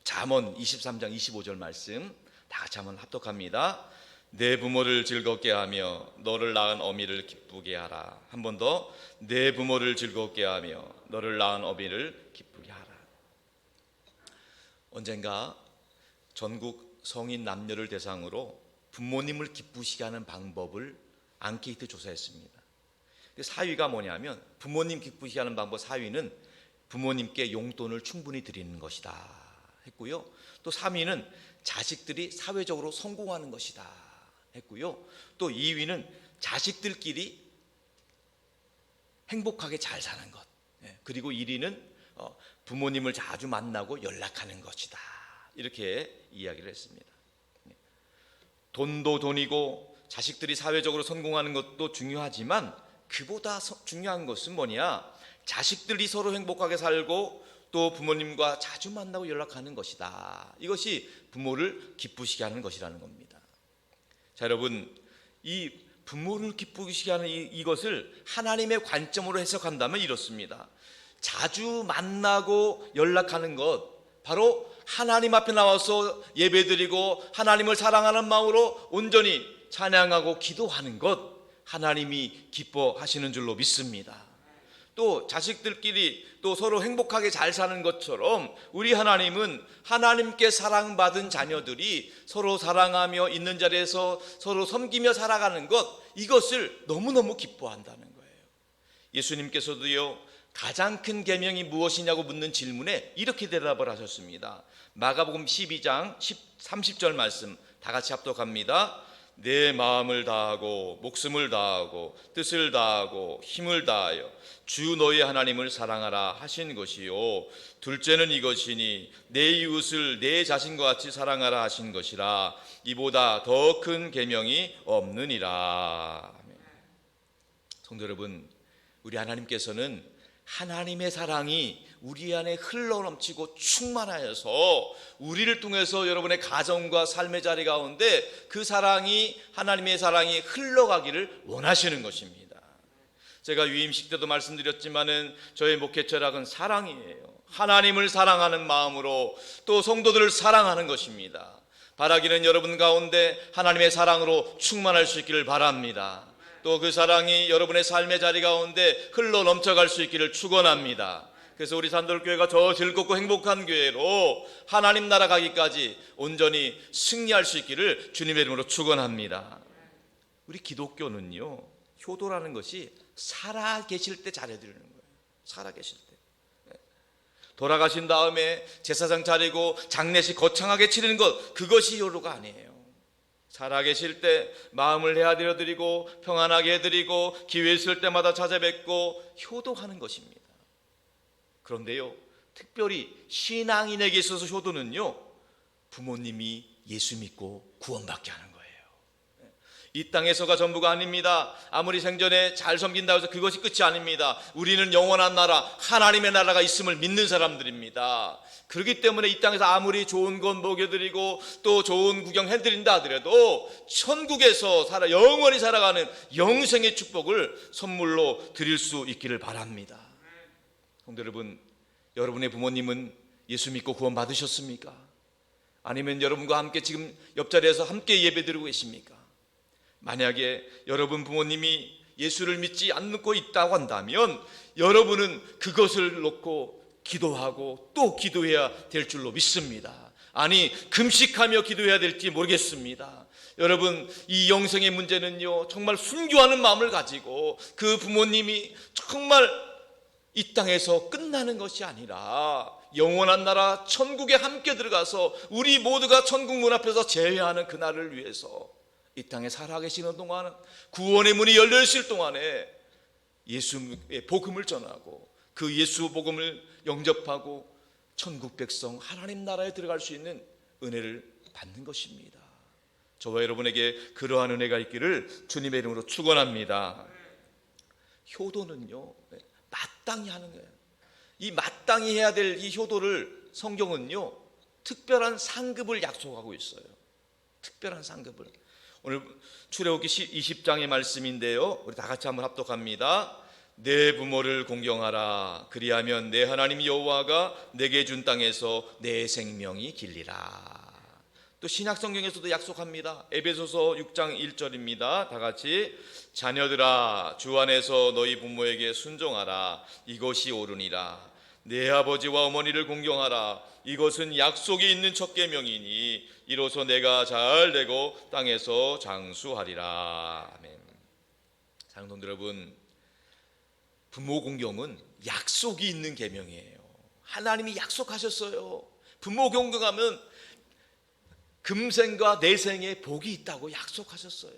잠언 23장 25절 말씀 다 같이 한번 합독합니다. 내 부모를 즐겁게 하며 너를 낳은 어미를 기쁘게 하라. 한 번 더, 내 부모를 즐겁게 하며 너를 낳은 어미를 기쁘게 하라. 언젠가 전국 성인 남녀를 대상으로 부모님을 기쁘시게 하는 방법을 앙케이트 조사했습니다. 사위가 뭐냐면, 부모님 기쁘시게 하는 방법 4위는 부모님께 용돈을 충분히 드리는 것이다 했고요. 또 3위는 자식들이 사회적으로 성공하는 것이다 했고요. 또 2위는 자식들끼리 행복하게 잘 사는 것. 그리고 1위는 부모님을 자주 만나고 연락하는 것이다. 이렇게 이야기를 했습니다. 돈도 돈이고 자식들이 사회적으로 성공하는 것도 중요하지만 그보다 중요한 것은 뭐냐? 자식들이 서로 행복하게 살고 또 부모님과 자주 만나고 연락하는 것이다. 이것이 부모를 기쁘시게 하는 것이라는 겁니다. 자, 여러분, 이 부모를 기쁘시게 하는 이것을 하나님의 관점으로 해석한다면 이렇습니다. 자주 만나고 연락하는 것, 바로 하나님 앞에 나와서 예배드리고 하나님을 사랑하는 마음으로 온전히 찬양하고 기도하는 것, 하나님이 기뻐하시는 줄로 믿습니다. 또 자식들끼리 또 서로 행복하게 잘 사는 것처럼 우리 하나님은 하나님께 사랑받은 자녀들이 서로 사랑하며 있는 자리에서 서로 섬기며 살아가는 것, 이것을 너무너무 기뻐한다는 거예요. 예수님께서도요, 가장 큰 계명이 무엇이냐고 묻는 질문에 이렇게 대답을 하셨습니다. 마가복음 12장 30절 말씀 다 같이 합독합니다. 내 마음을 다하고 목숨을 다하고 뜻을 다하고 힘을 다하여 주 너희 하나님을 사랑하라 하신 것이요, 둘째는 이것이니 내 이웃을 내 자신과 같이 사랑하라 하신 것이라. 이보다 더 큰 계명이 없느니라. 성도 여러분, 우리 하나님께서는 하나님의 사랑이 우리 안에 흘러넘치고 충만하여서 우리를 통해서 여러분의 가정과 삶의 자리 가운데 그 사랑이, 하나님의 사랑이 흘러가기를 원하시는 것입니다. 제가 유임식 때도 말씀드렸지만은 저의 목회 철학은 사랑이에요. 하나님을 사랑하는 마음으로 또 성도들을 사랑하는 것입니다. 바라기는 여러분 가운데 하나님의 사랑으로 충만할 수 있기를 바랍니다. 또 그 사랑이 여러분의 삶의 자리 가운데 흘러 넘쳐갈 수 있기를 축원합니다. 그래서 우리 산돌교회가 저 즐겁고 행복한 교회로 하나님 나라 가기까지 온전히 승리할 수 있기를 주님의 이름으로 축원합니다. 우리 기독교는요, 효도라는 것이 살아 계실 때 잘해드리는 거예요. 살아 계실 때. 돌아가신 다음에 제사장 차리고 장례식 거창하게 치르는 것, 그것이 효도가 아니에요. 살아계실 때 마음을 헤아려 드리고 평안하게 해드리고 기회 있을 때마다 찾아뵙고 효도하는 것입니다. 그런데요, 특별히 신앙인에게 있어서 효도는요, 부모님이 예수 믿고 구원받게 하는 거예요. 이 땅에서가 전부가 아닙니다. 아무리 생전에 잘 섬긴다고 해서 그것이 끝이 아닙니다. 우리는 영원한 나라, 하나님의 나라가 있음을 믿는 사람들입니다. 그렇기 때문에 이 땅에서 아무리 좋은 것 먹여드리고 또 좋은 구경 해드린다 하더라도 천국에서 영원히 살아가는 영생의 축복을 선물로 드릴 수 있기를 바랍니다. 성도 여러분, 여러분의 부모님은 예수 믿고 구원 받으셨습니까? 아니면 여러분과 함께 지금 옆자리에서 함께 예배드리고 계십니까? 만약에 여러분 부모님이 예수를 믿지 않고 있다고 한다면 여러분은 그것을 놓고 기도하고 또 기도해야 될 줄로 믿습니다. 아니, 금식하며 기도해야 될지 모르겠습니다. 여러분, 이 영생의 문제는요, 정말 순교하는 마음을 가지고 그 부모님이 정말 이 땅에서 끝나는 것이 아니라 영원한 나라 천국에 함께 들어가서 우리 모두가 천국 문 앞에서 재회하는 그날을 위해서 이 땅에 살아계시는 동안, 구원의 문이 열려 있을 동안에 예수의 복음을 전하고 그 예수 복음을 영접하고 천국 백성 하나님 나라에 들어갈 수 있는 은혜를 받는 것입니다. 저와 여러분에게 그러한 은혜가 있기를 주님의 이름으로 축원합니다. 효도는요, 마땅히 하는 거예요. 이 마땅히 해야 될 이 효도를 성경은요, 특별한 상급을 약속하고 있어요. 특별한 상급을. 오늘 출애굽기 20장의 말씀인데요, 우리 다 같이 한번 합독합니다. 내 부모를 공경하라. 그리하면 내 하나님 여호와가 내게 준 땅에서 내 생명이 길리라. 또 신약 성경에서도 약속합니다. 에베소서 6장 1절입니다. 다 같이, 자녀들아 주 안에서 너희 부모에게 순종하라. 이것이 옳으니라. 내 아버지와 어머니를 공경하라. 이것은 약속이 있는 첫 계명이니 이로써 내가 잘 되고 땅에서 장수하리라. 아멘. 사랑하는 성도 여러분, 부모 공경은 약속이 있는 계명이에요. 하나님이 약속하셨어요. 부모 공경하면 금생과 내생에 복이 있다고 약속하셨어요.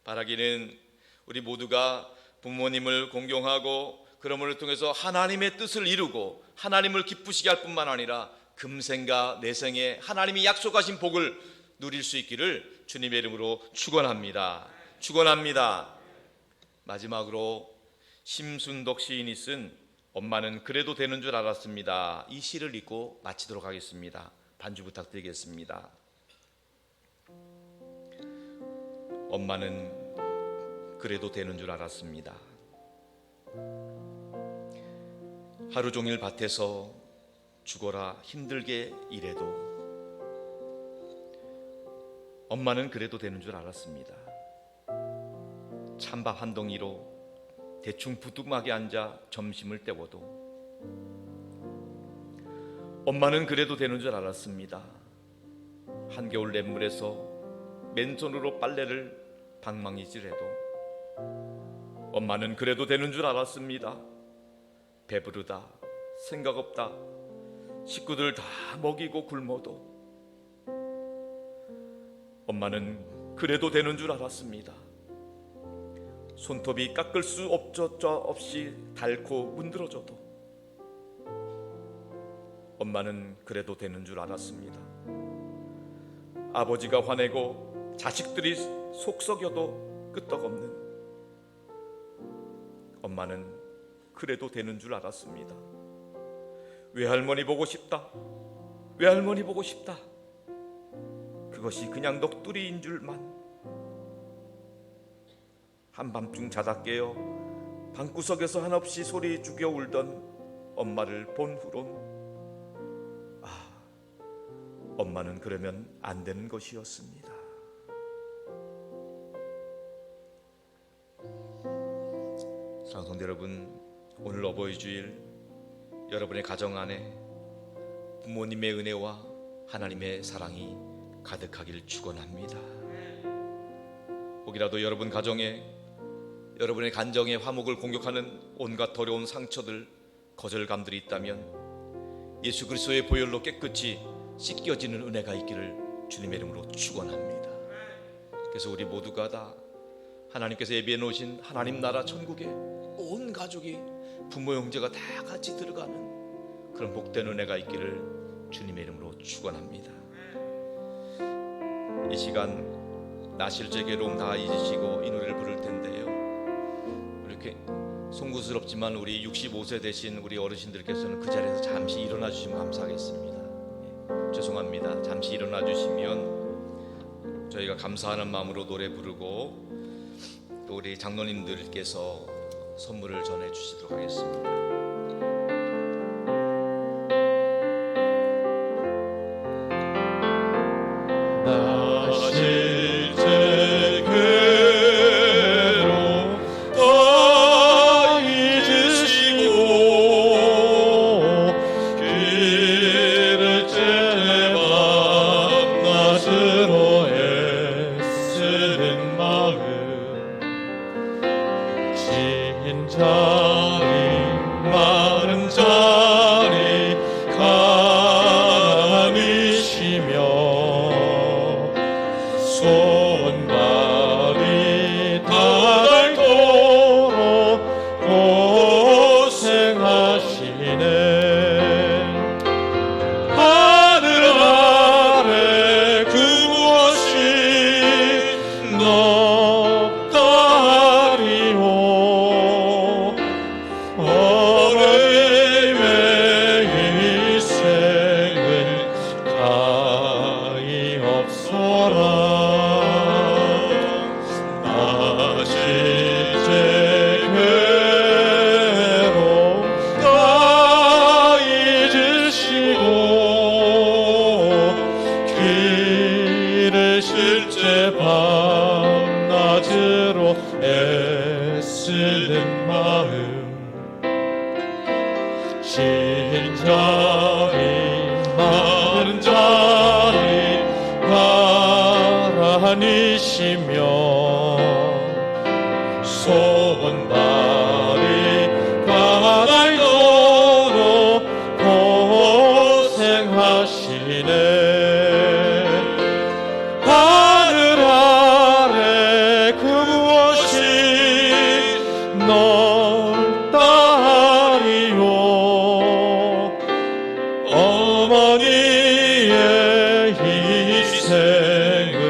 바라기는 우리 모두가 부모님을 공경하고 그러므로 통해서 하나님의 뜻을 이루고 하나님을 기쁘시게 할 뿐만 아니라 금생과 내생에 하나님이 약속하신 복을 누릴 수 있기를 주님의 이름으로 축원합니다. 축원합니다. 마지막으로 심순덕 시인이 쓴 엄마는 그래도 되는 줄 알았습니다. 이 시를 읽고 마치도록 하겠습니다. 반주 부탁드리겠습니다. 엄마는 그래도 되는 줄 알았습니다. 하루 종일 밭에서 죽어라 힘들게 일해도 엄마는 그래도 되는 줄 알았습니다. 찬밥 한 덩이로 대충 부뚜막에 앉아 점심을 때워도 엄마는 그래도 되는 줄 알았습니다. 한겨울 냇물에서 맨손으로 빨래를 방망이질해도 엄마는 그래도 되는 줄 알았습니다. 배부르다, 생각 없다, 식구들 다 먹이고 굶어도 엄마는 그래도 되는 줄 알았습니다. 손톱이 깎을 수 없이 닳고 문드러져도 엄마는 그래도 되는 줄 알았습니다. 아버지가 화내고 자식들이 속 썩여도 끄떡없는 엄마는 그래도 되는 줄 알았습니다. 외할머니 보고 싶다, 외할머니 보고 싶다, 그것이 그냥 넋두리인 줄만. 한밤중 자다 깨어 방구석에서 한없이 소리 죽여 울던 엄마를 본 후론 엄마는 그러면 안 되는 것이었습니다. 성도 여러분, 오늘 어버이 주일 여러분의 가정 안에 부모님의 은혜와 하나님의 사랑이 가득하길 축원합니다. 혹이라도 여러분 가정에 여러분의 간정의 화목을 공격하는 온갖 더러운 상처들, 거절감들이 있다면 예수 그리스도의 보혈로 깨끗이 씻겨지는 은혜가 있기를 주님의 이름으로 축원합니다. 그래서 우리 모두가 다 하나님께서 예비해 놓으신 하나님 나라 천국에 온 가족이 부모 형제가 다 같이 들어가는 그런 복된 은혜가 있기를 주님의 이름으로 축원합니다. 이 시간 나실제 괴로움 다 잊으시고 이 노래를 부를 텐데요, 이렇게 송구스럽지만 우리 65세 되신 우리 어르신들께서는 그 자리에서 잠시 일어나 주시면 감사하겠습니다. 죄송합니다. 잠시 일어나 주시면 저희가 감사하는 마음으로 노래 부르고 또 우리 장로님들께서 선물을 전해 주시도록 하겠습니다. 나실제 괴로움 다 잊으시고 길을 밤낮으로 애쓰는 마음, 진 자리 마른 자리 가라니시며 손발이 닳도록 고생하시네. 하늘 아래 그 무엇이 높다리요. 어려움의 일생은 가히 없어라. 나실제 괴로움 다 잊으시고 길을 실제 밤낮으로 애쓰는 마음, 진 자리 마른 자리 가라니시며 손발이 닳도록 고생하시네. 하늘 아래 그 무엇이 넓다리요. 어머니의 희생은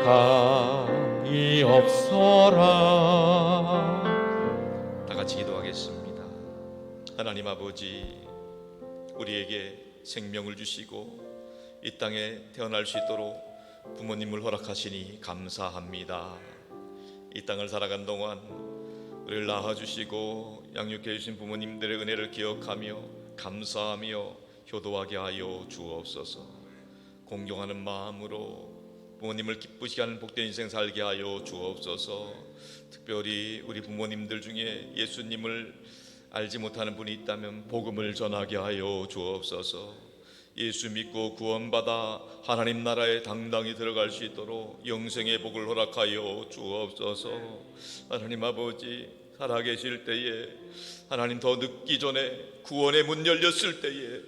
가히 없어라. 다 같이 기도하겠습니다. 하나님 아버지, 우리에게 생명을 주시고 이 땅에 태어날 수 있도록 부모님을 허락하시니 감사합니다. 이 땅을 살아간 동안 우리를 낳아주시고 양육해 주신 부모님들의 은혜를 기억하며 감사하며 효도하게 하여 주옵소서. 공경하는 마음으로 부모님을 기쁘시게 하는 복된 인생 살게 하여 주옵소서. 특별히 우리 부모님들 중에 예수님을 알지 못하는 분이 있다면 복음을 전하게 하여 주옵소서. 예수 믿고 구원받아 하나님 나라에 당당히 들어갈 수 있도록 영생의 복을 허락하여 주옵소서. 하나님 아버지, 살아계실 때에 하나님 더 늦기 전에 구원의 문 열렸을 때에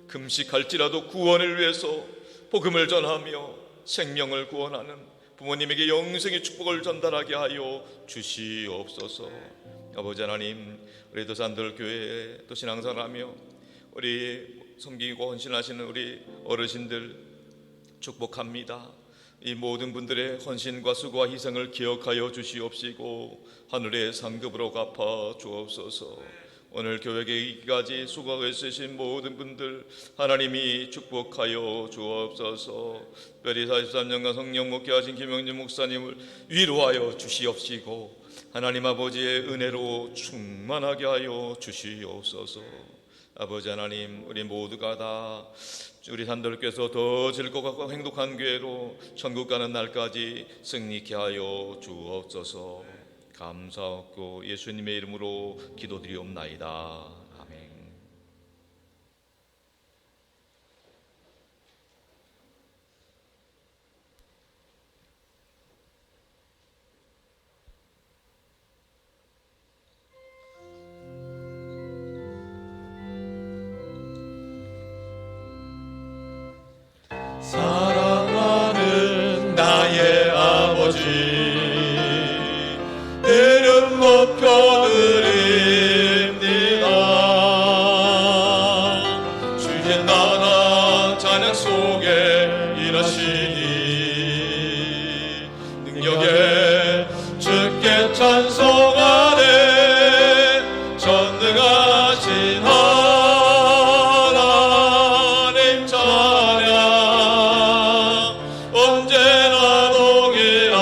금식할지라도 구원을 위해서 복음을 전하며 생명을 구원하는 부모님에게 영생의 축복을 전달하게 하여 주시옵소서. 아버지 하나님, 우리 도산들 교회에 또 신앙생활하며 우리 섬기고 헌신하시는 우리 어르신들 축복합니다. 이 모든 분들의 헌신과 수고와 희생을 기억하여 주시옵시고 하늘의 상급으로 갚아 주옵소서. 오늘 교회계기까지 수고하고 있으신 모든 분들 하나님이 축복하여 주옵소서. 특별히 43년간 성령 목회하신 김영진 목사님을 위로하여 주시옵시고 하나님 아버지의 은혜로 충만하게 하여 주시옵소서. 아버지 하나님, 우리 모두가 다 우리 산들께서 더 즐겁고 행복한 교회로 천국 가는 날까지 승리케 하여 주옵소서. 감사하고 예수님의 이름으로 기도드리옵나이다. 아멘. 사랑하는 나의 아버지, 이름 높여드립니다. 주의 나라 찬양 속에 일하시니 능력에 주께 찬송하네. 전능하신 하나님 찬양, 언제나 동일하신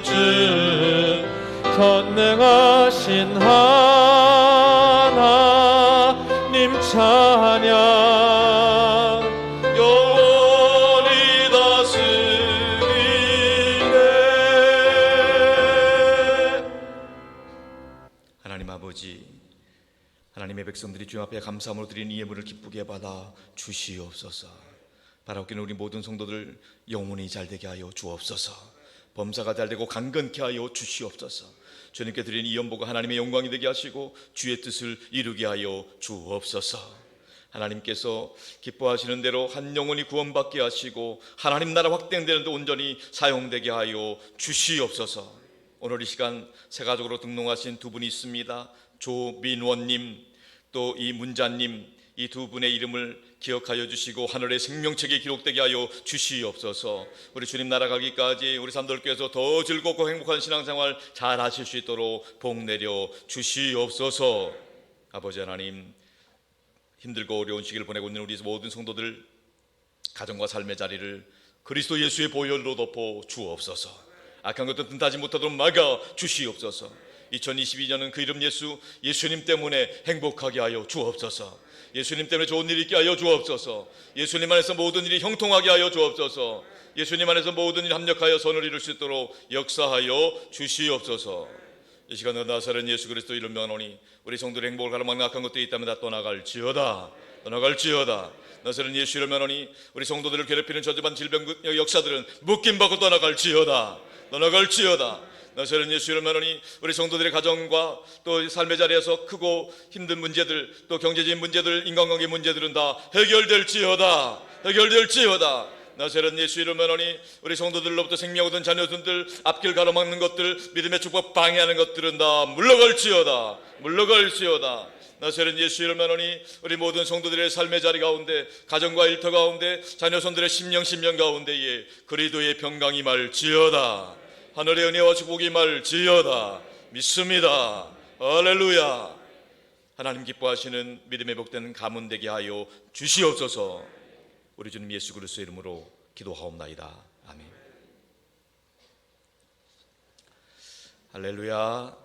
주, 전능하신 하나님 찬양, 영원히 다스리네. 하나님 아버지, 하나님의 백성들이 주님 앞에 감사함으로 드리는 이 예물을 기쁘게 받아 주시옵소서. 바라옵기는 우리 모든 성도들 영혼이 잘되게 하여 주옵소서. 범사가 잘되고 강건케 하여 주시옵소서. 주님께 드리는 이 연보가 하나님의 영광이 되게 하시고 주의 뜻을 이루게 하여 주옵소서. 하나님께서 기뻐하시는 대로 한 영혼이 구원받게 하시고 하나님 나라 확대되는 데 온전히 사용되게 하여 주시옵소서. 오늘 이 시간 새 가족으로 등록하신 두 분이 있습니다. 조민원님, 또 이문자님, 이 두 분의 이름을 기억하여 주시고 하늘의 생명책에 기록되게 하여 주시옵소서. 우리 주님 나라 가기까지 우리 산돌교회에서 더 즐겁고 행복한 신앙생활 잘 하실 수 있도록 복 내려 주시옵소서. 아버지 하나님, 힘들고 어려운 시기를 보내고 있는 우리 모든 성도들 가정과 삶의 자리를 그리스도 예수의 보혈로 덮어 주옵소서. 악한 것도 틈타지 못하도록 막아 주시옵소서. 2022년은 그 이름 예수님 때문에 행복하게 하여 주옵소서. 예수님 때문에 좋은 일이 있게 하여 주옵소서. 예수님 안에서 모든 일이 형통하게 하여 주옵소서. 예수님 안에서 모든 일이 합력하여 선을 이룰 수 있도록 역사하여 주시옵소서. 이 시간에 나사렛 예수 그리스도 이름 명하노니 우리 성도의 행복을 가로막는 악한 것들이 있다면 다 떠나갈지어다. 떠나갈지어다. 나사렛 예수 이름 명하노니 우리 성도들을 괴롭히는 저주받은 질병 역사들은 묶임받고 떠나갈지어다. 떠나갈지어다. 나사렛 예수 이름 명하노니 우리 성도들의 가정과 또 삶의 자리에서 크고 힘든 문제들, 또 경제적인 문제들, 인간관계 문제들은 다 해결될지어다. 해결될지어다. 나사렛 예수 이름 명하노니 우리 성도들로부터 생명 얻은 자녀들 앞길 가로막는 것들, 믿음의 축복 방해하는 것들은 다 물러갈지어다. 물러갈지어다. 나사렛 예수 이름 명하노니 우리 모든 성도들의 삶의 자리 가운데, 가정과 일터 가운데, 자녀손들의 심령 가운데에 그리스도의 평강이 말지어다. 하늘의 은혜와 축복이 말지어다. 믿습니다. 할렐루야. 하나님 기뻐하시는 믿음의 복된 가문 되게 하여 주시옵소서. 우리 주님 예수 그리스도의 이름으로 기도하옵나이다. 아멘. 할렐루야.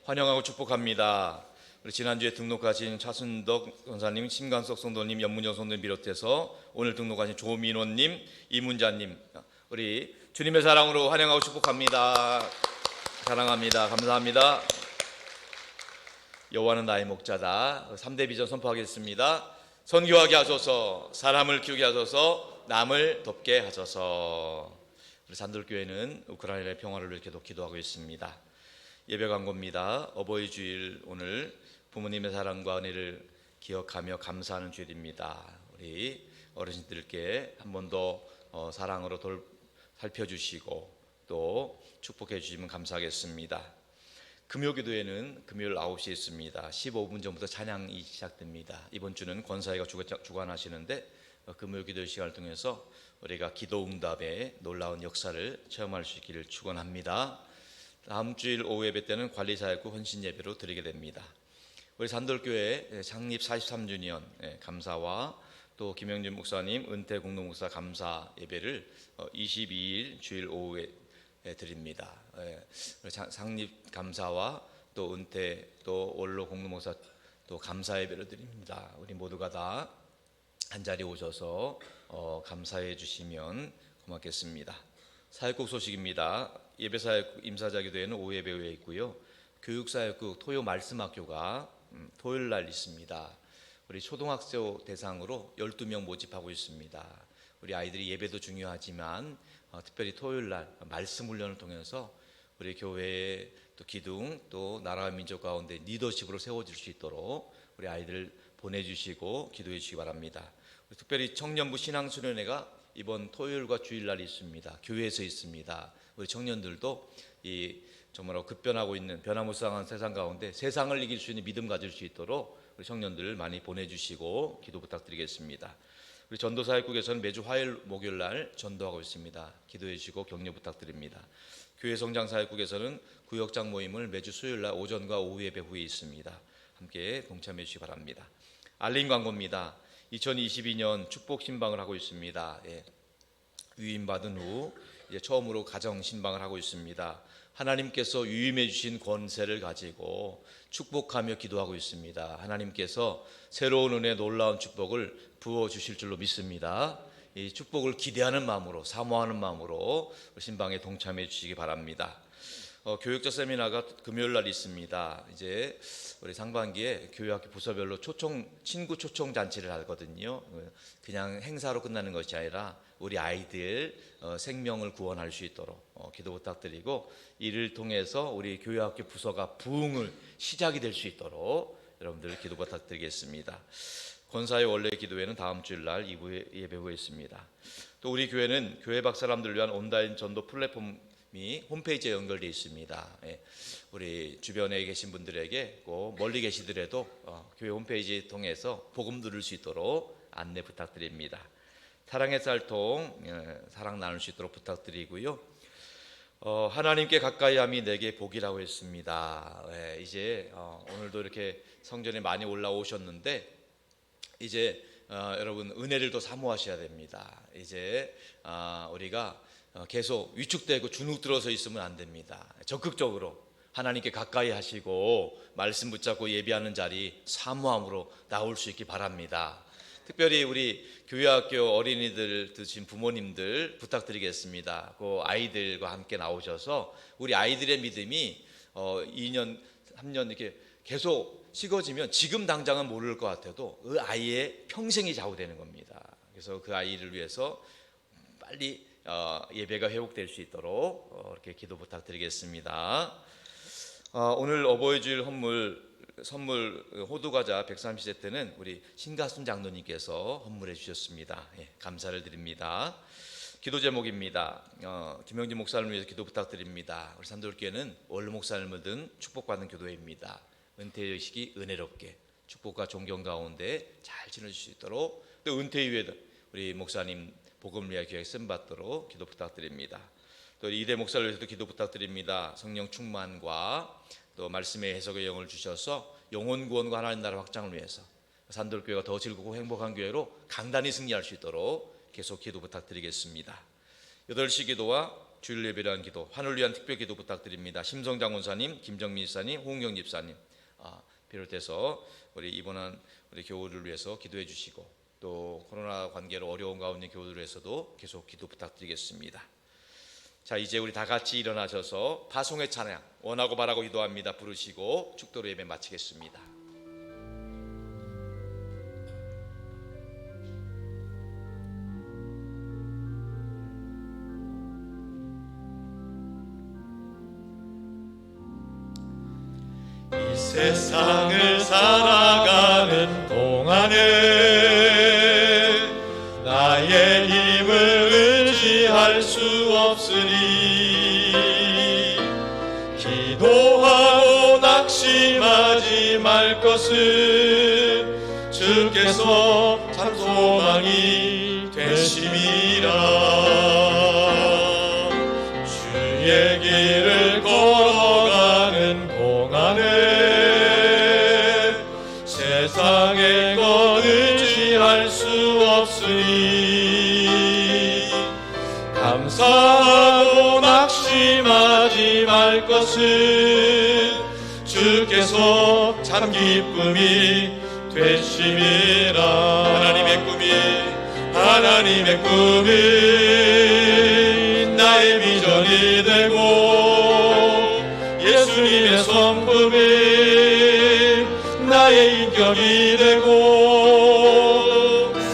환영하고 축복합니다. 우리 지난주에 등록하신 차순덕 권사님, 심관석 성도님, 연문정 성도님 비롯해서 오늘 등록하신 조민원님, 이문자님, 우리 주님의 사랑으로 환영하고 축복합니다. 사랑합니다. 감사합니다. 여호와는 나의 목자다. 3대 비전 선포하겠습니다. 선교하게 하소서, 사람을 키우게 하소서, 남을 돕게 하소서. 우리 산돌교회는 우크라이나의 평화를 위해 계속 기도하고 있습니다. 예배 광고입니다. 어버이 주일 오늘 부모님의 사랑과 은혜를 기억하며 감사하는 주일입니다. 우리 어르신들께 한 번 더 사랑으로 살펴주시고 또 축복해 주시면 감사하겠습니다. 금요기도회는 금요일 9시에 있습니다. 15분 전부터 찬양이 시작됩니다. 이번 주는 권사회가 주관하시는데 금요기도 시간을 통해서 우리가 기도응답의 놀라운 역사를 체험할 수 있기를 축원합니다. 다음 주일 오후 예배 때는 관리사역과 헌신 예배로 드리게 됩니다. 우리 산돌교회 창립 43주년 감사와 또 김영준 목사님 은퇴 공동목사 감사 예배를 22일 주일 오후에 드립니다. 창립 감사와 또 은퇴 또 원로 공동목사 또 감사 예배를 드립니다. 우리 모두가 다 한자리에 오셔서 감사해 주시면 고맙겠습니다. 사역국 소식입니다. 예배사역국 임사자기도회는 오예배후에 있고요. 교육사역국 토요 말씀학교가 토요일 날 있습니다. 우리 초등학생 대상으로 12명 모집하고 있습니다. 우리 아이들이 예배도 중요하지만 특별히 토요일 날 말씀 훈련을 통해서 우리 교회의 또 기둥 또 나라와 민족 가운데 리더십으로 세워질 수 있도록 우리 아이들을 보내주시고 기도해 주시기 바랍니다. 특별히 청년부 신앙수련회가 이번 토요일과 주일날 있습니다. 교회에서 있습니다. 우리 청년들도 이 정말로 급변하고 있는 변화무쌍한 세상 가운데 세상을 이길 수 있는 믿음 가질 수 있도록 우리 청년들 많이 보내주시고 기도 부탁드리겠습니다. 우리 전도사역국에서는 매주 화요일 목요일 날 전도하고 있습니다. 기도해 주시고 격려 부탁드립니다. 교회 성장사역국에서는 구역장 모임을 매주 수요일 날 오전과 오후 예배 후에 있습니다. 함께 동참해 주시기 바랍니다. 알림 광고입니다. 2022년 축복 신방을 하고 있습니다. 유임받은 후 이제 처음으로 가정 신방을 하고 있습니다. 하나님께서 유임해 주신 권세를 가지고 축복하며 기도하고 있습니다. 하나님께서 새로운 은혜 놀라운 축복을 부어 주실 줄로 믿습니다. 이 축복을 기대하는 마음으로 사모하는 마음으로 신방에 동참해 주시기 바랍니다. 교육자 세미나가 금요일 날 있습니다. 이제 우리 상반기에 교회학교 부서별로 친구 초청 잔치를 하거든요. 그냥 행사로 끝나는 것이 아니라 우리 아이들 생명을 구원할 수 있도록 기도 부탁드리고 이를 통해서 우리 교회학교 부서가 부흥을 시작이 될 수 있도록 여러분들 기도 부탁드리겠습니다. 권사의 원래 기도회는 다음 주일 날 2부 예배 후에 있습니다. 또 우리 교회는 교회 밖 사람들을 위한 온라인 전도 플랫폼이 홈페이지에 연결되어 있습니다. 우리 주변에 계신 분들에게 꼭 멀리 계시더라도 교회 홈페이지 통해서 복음 들을 수 있도록 안내 부탁드립니다. 사랑의 쌀통 사랑 나눌 수 있도록 부탁드리고요. 하나님께 가까이함이 내게 복이라고 했습니다. 이제 오늘도 이렇게 성전에 많이 올라오셨는데 이제 여러분 은혜를 더 사모하셔야 됩니다. 이제 우리가 계속 위축되고 주눅 들어서 있으면 안 됩니다. 적극적으로 하나님께 가까이 하시고 말씀 붙잡고 예배하는 자리 사모함으로 나올 수 있기 바랍니다. 특별히 우리 교회학교 어린이들 드신 부모님들 부탁드리겠습니다. 그 아이들과 함께 나오셔서 우리 아이들의 믿음이 2년 3년 이렇게 계속 식어지면 지금 당장은 모를 것 같아도 그 아이의 평생이 좌우되는 겁니다. 그래서 그 아이를 위해서 빨리 예배가 회복될 수 있도록 이렇게 기도 부탁드리겠습니다. 오늘 어버이 주일 선물 호두과자 130세트는 우리 신가순 장로님께서 헌물해 주셨습니다. 감사를 드립니다. 기도 제목입니다. 김영진 목사님을 위해서 기도 부탁드립니다. 우리 산돌교회는 원로 목사님을 든 축복받는 교도회입니다. 은퇴의식이 은혜롭게 축복과 존경 가운데 잘 지내실 수 있도록 또 은퇴 이후에도 우리 목사님 복음을 위하여 귀하게 쓰임받도록 기도 부탁드립니다. 또 이대 목사를 위해서도 기도 부탁드립니다. 성령 충만과 또 말씀의 해석의 영을 주셔서 영혼 구원과 하나님 나라 확장을 위해서 산돌교회가 더 즐겁고 행복한 교회로 강단히 승리할 수 있도록 계속 기도 부탁드리겠습니다. 8시 기도와 주일 예배를 위한 기도, 환을 위한 특별 기도 부탁드립니다. 심성장 원사님, 김정민 집사님, 홍경 집사님 비롯해서 우리 입원한 우리 교우를 위해서 기도해 주시고 또 코로나 관계로 어려운 가운데 교우들을 위해서도 계속 기도 부탁드리겠습니다. 자, 이제 우리 다 같이 일어나셔서 파송의 찬양 원하고 바라고 기도합니다 부르시고 축도로 예배 마치겠습니다. 이 세상을 살아가는 동안에 나의 힘을 의지할 수 없으니 기도하고 낙심하지 말 것은 주께서 참 소망이 되심이라. 주의 길을 걸어가는 동안에 세상의 것 의지할 수 없으니 감사하고 낙심하지 말 것은 주께서 참 기쁨이 되심이라. 하나님의 꿈이 나의 비전 비전이 되고 예수님의 성품이 나의 인격이 되고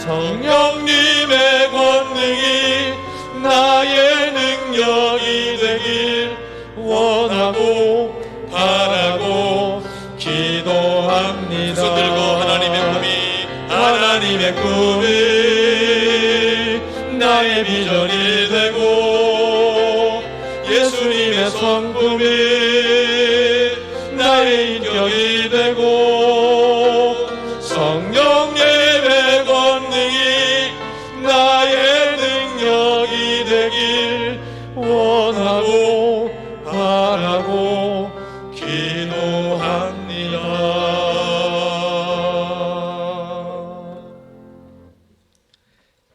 성령님의 권능이 나의 능력이 되길 원하고 바라고 기도합니다. 손 들고 하나님의 꿈이 나의 비전이 되고 예수님의 성품이 나의 인격이 되고 성령님의 권능이 나의 능력이 되길 원하고 바라고 기도합니다.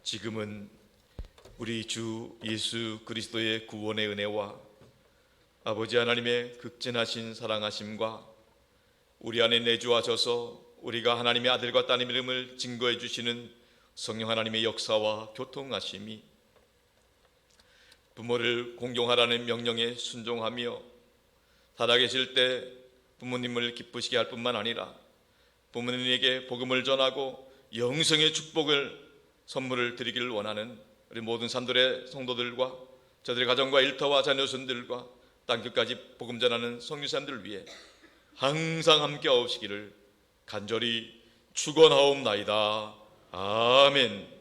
지금은 우리 주 예수 그리스도의 구원의 은혜와 아버지 하나님의 극진하신 사랑하심과 우리 안에 내주하셔서 우리가 하나님의 아들과 딸의 이름을 증거해 주시는 성령 하나님의 역사와 교통하심이 부모를 공경하라는 명령에 순종하며 살아계실 때 부모님을 기쁘시게 할 뿐만 아니라 부모님에게 복음을 전하고 영생의 축복을 선물을 드리기를 원하는 우리 모든 산돌의 성도들과 저들의 가정과 일터와 자녀손들과 땅끝까지 복음 전하는 성유사님들을 위해 항상 함께 하옵시기를 간절히 축원하옵나이다. 아멘.